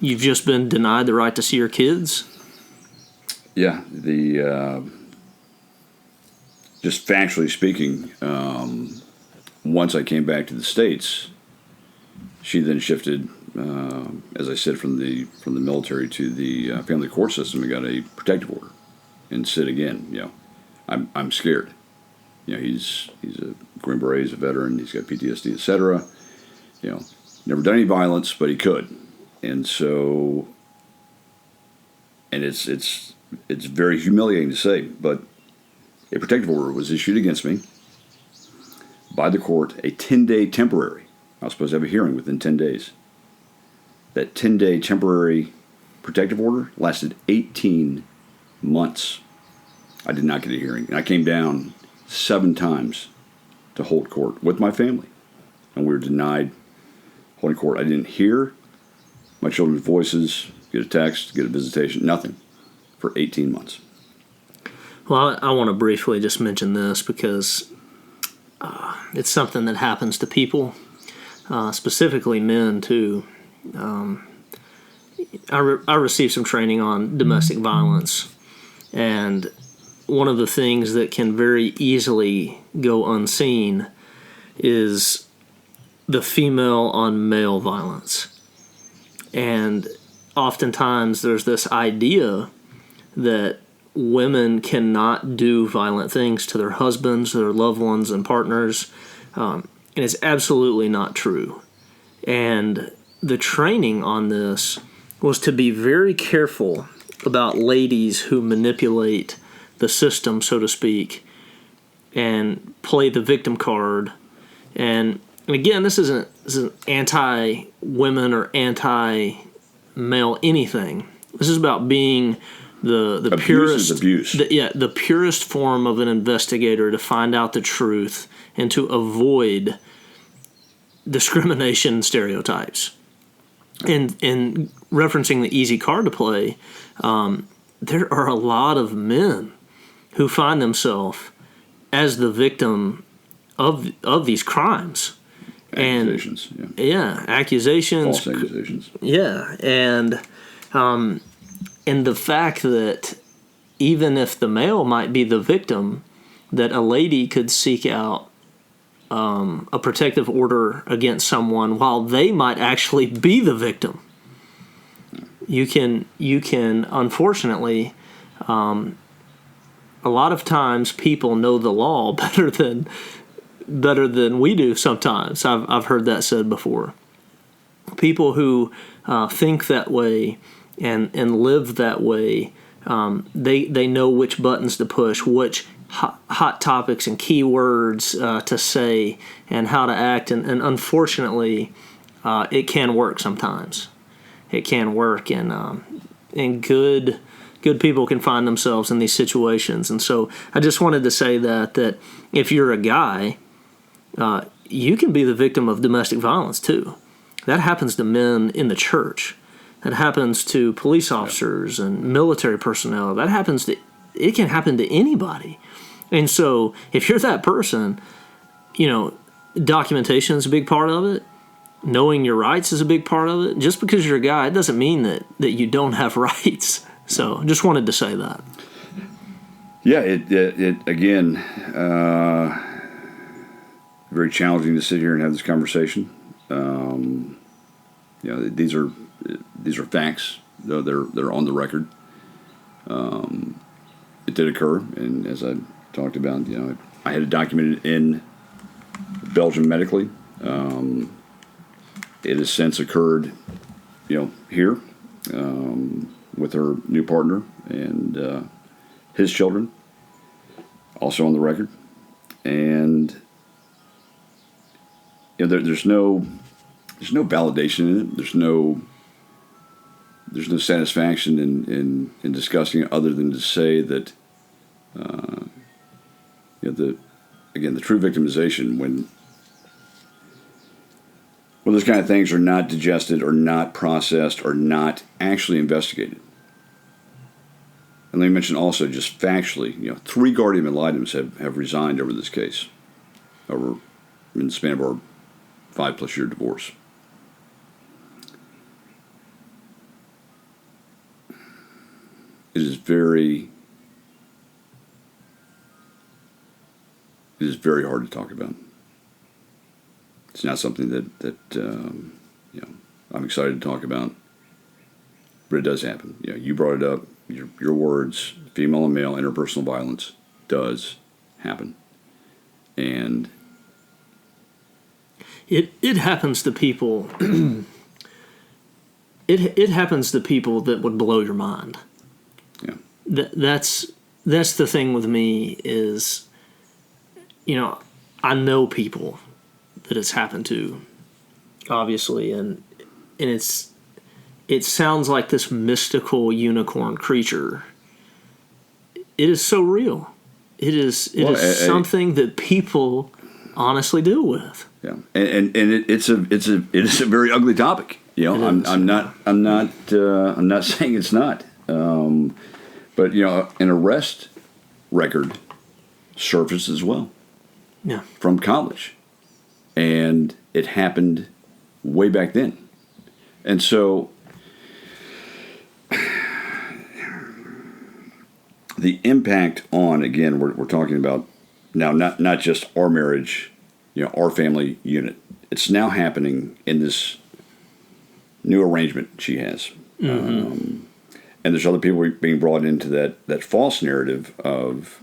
You've just been denied the right to see your kids? Yeah, just factually speaking, once I came back to the States, she then shifted, as I said, from the military to the family court system and got a protective order. And said again, I'm scared. He's a Green Beret, he's a veteran, he's got PTSD, etc. Never done any violence, but he could. And so, and it's very humiliating to say, but a protective order was issued against me by the court, a 10-day temporary. I was supposed to have a hearing within 10 days. That 10-day temporary protective order lasted 18 months. I did not get a hearing. And I came down 7 times to hold court with my family. And we were denied holding court. I didn't hear my children's voices, get a text, get a visitation, nothing for 18 months. Well, I want to briefly just mention this because it's something that happens to people, specifically men too. I received some training on domestic violence, and one of the things that can very easily go unseen is the female on male violence. And oftentimes there's this idea that women cannot do violent things to their husbands, their loved ones, and partners. And it's absolutely not true. And the training on this was to be very careful about ladies who manipulate the system, so to speak, and play the victim card. And again, this isn't anti-women or anti male anything. This is about being the abuse purest is abuse. The purest form of an investigator to find out the truth and to avoid discrimination and stereotypes. And referencing the easy card to play, there are a lot of men who find themselves as the victim of these crimes. Accusations. Accusations. False accusations. Yeah, and the fact that even if the male might be the victim, that a lady could seek out a protective order against someone while they might actually be the victim. You can unfortunately, a lot of times people know the law better than we do sometimes. I've heard that said before. People who think that way and live that way, they know which buttons to push, which hot topics and keywords to say, and how to act. And unfortunately, it can work sometimes. It can work, and good people can find themselves in these situations. And so I just wanted to say that if you're a guy, you can be the victim of domestic violence too. That happens to men in the church. That happens to police officers and military personnel. It can happen to anybody. And so if you're that person, documentation is a big part of it. Knowing your rights is a big part of it. Just because you're a guy, it doesn't mean that you don't have rights. So just wanted to say that. Yeah, it again, very challenging to sit here and have this conversation. These are facts. Though they're on the record. It did occur, and as I talked about, I had it documented in Belgium medically. It has since occurred, here with her new partner and his children, also on the record. And there's no validation in it. There's no satisfaction in discussing it, other than to say that the true victimization, when those kind of things are not digested or not processed or not actually investigated. And let me mention also, just factually, 3 guardian ad litems have resigned over this case, in the span of our 5+ year divorce. It is very hard to talk about. It's not something that I'm excited to talk about, but it does happen. You brought it up. Your words, female and male interpersonal violence, does happen, and it happens to people. it happens to people that would blow your mind. Yeah, that's the thing with me is, I know people that it's happened to, obviously, and it sounds like this mystical unicorn creature. It is so real. It is something that people honestly deal with. Yeah, and it is a very ugly topic. I'm not saying it's not. But an arrest record surfaced as well. Yeah. From college. And it happened way back then. And so the impact on, again, we're talking about now not just our marriage, our family unit. It's now happening in this new arrangement she has. Mm-hmm. And there's other people being brought into that false narrative of,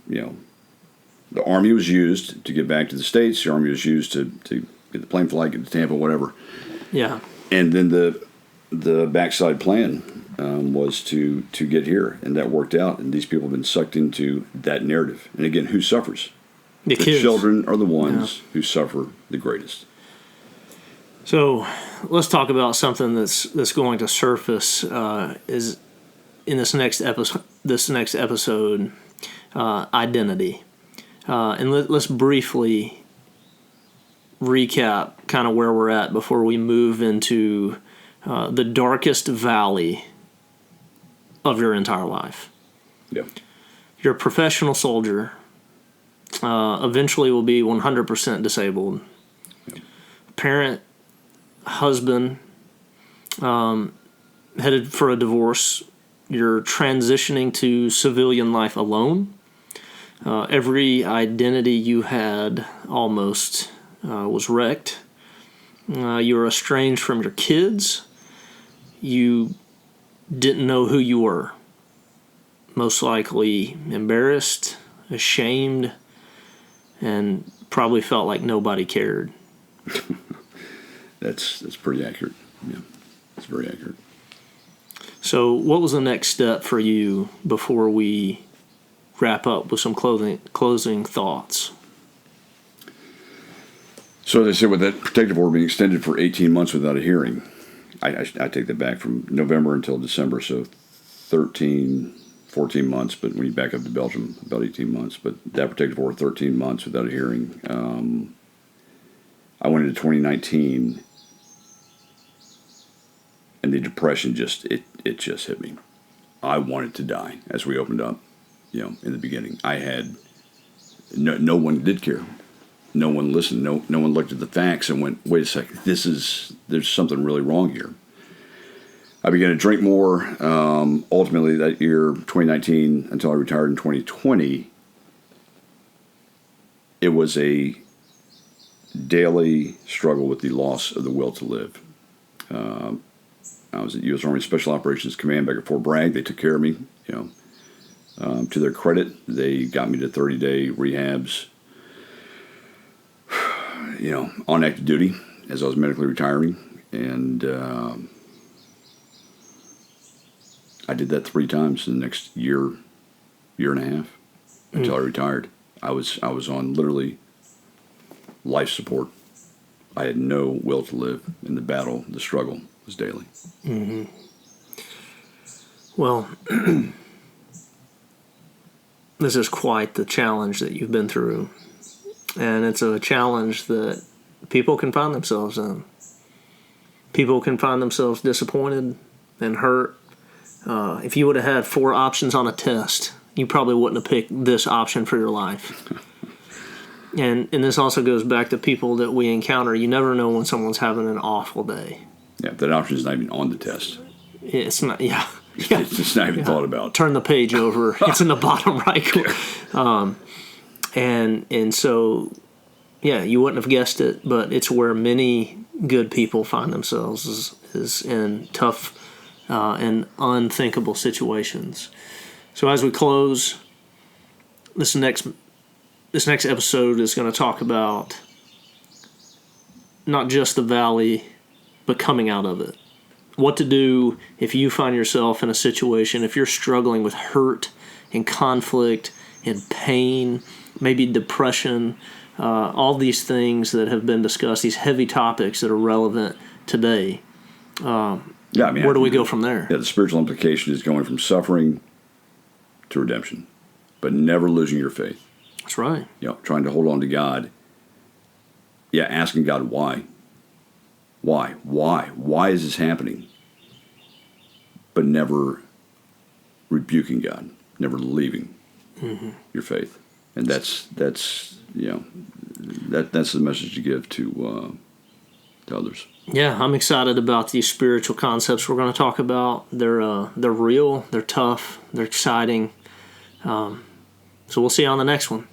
the Army was used to get back to the States. The Army was used to get the plane flight, get to Tampa, whatever. Yeah. And then the backside plan was to get here, and that worked out. And these people have been sucked into that narrative. And again, who suffers? The kids. Children are the ones who suffer the greatest. So let's talk about something that's going to surface is in this next episode. Identity, and let's briefly recap kind of where we're at before we move into the darkest valley of your entire life. Yeah. You're a professional soldier. Eventually will be 100% disabled. Yep. Parent, husband, headed for a divorce. You're transitioning to civilian life alone. Every identity you had almost was wrecked. You were estranged from your kids. You didn't know who you were. Most likely embarrassed, ashamed, and probably felt like nobody cared. That's pretty accurate. Yeah, it's very accurate. So what was the next step for you before we wrap up with some closing thoughts? So as I said, with that protective order being extended for 18 months without a hearing, I take that back, from November until December, so 13, 14 months, but when you back up to Belgium, about 18 months. But that protective order, 13 months without a hearing. I went into 2019, and the depression just hit me. I wanted to die as we opened up, in the beginning. I had, no one did care. No one listened. No one looked at the facts and went, wait a second, there's something really wrong here. I began to drink more. Ultimately, that year, 2019, until I retired in 2020, it was a daily struggle with the loss of the will to live. I was at U.S. Army Special Operations Command back at Fort Bragg. They took care of me. To their credit, they got me to 30-day rehabs. On active duty as I was medically retiring, and I did that 3 times in the next year and a half until I retired. I was on literally life support. I had no will to live, and the struggle was daily. Mm-hmm. Well, this is quite the challenge that you've been through. And it's a challenge that people can find themselves in. People can find themselves disappointed and hurt. If you would have had 4 options on a test, you probably wouldn't have picked this option for your life. And this also goes back to people that we encounter. You never know when someone's having an awful day. Yeah, that option is not even on the test. It's not, yeah. It's just not even thought about. Turn the page over. It's in the bottom right corner. And so, yeah, you wouldn't have guessed it, but it's where many good people find themselves is in tough and unthinkable situations. So as we close, this next episode is going to talk about not just the valley, but coming out of it. What to do if you find yourself in a situation, if you're struggling with hurt and conflict and pain, maybe depression, all these things that have been discussed, these heavy topics that are relevant today. Where do we go from there? Yeah, the spiritual implication is going from suffering to redemption, but never losing your faith. That's right. Trying to hold on to God. Yeah, asking God why. Why? Why is this happening? But never rebuking God, never leaving your faith. And that's the message to give to others. Yeah, I'm excited about these spiritual concepts we're going to talk about. They're real, they're tough, they're exciting. So we'll see you on the next one.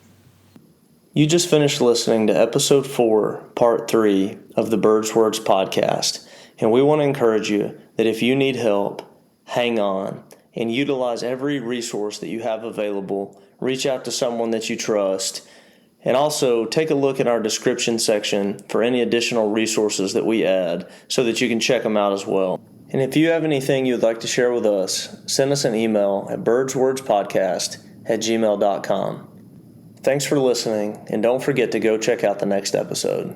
You just finished listening to episode 4, part 3 of the Birds Words podcast. And we want to encourage you that if you need help, hang on and utilize every resource that you have available. Reach out to someone that you trust. And also take a look at our description section for any additional resources that we add so that you can check them out as well. And if you have anything you'd like to share with us, send us an email at birdswordspodcast@gmail.com. Thanks for listening, and don't forget to go check out the next episode.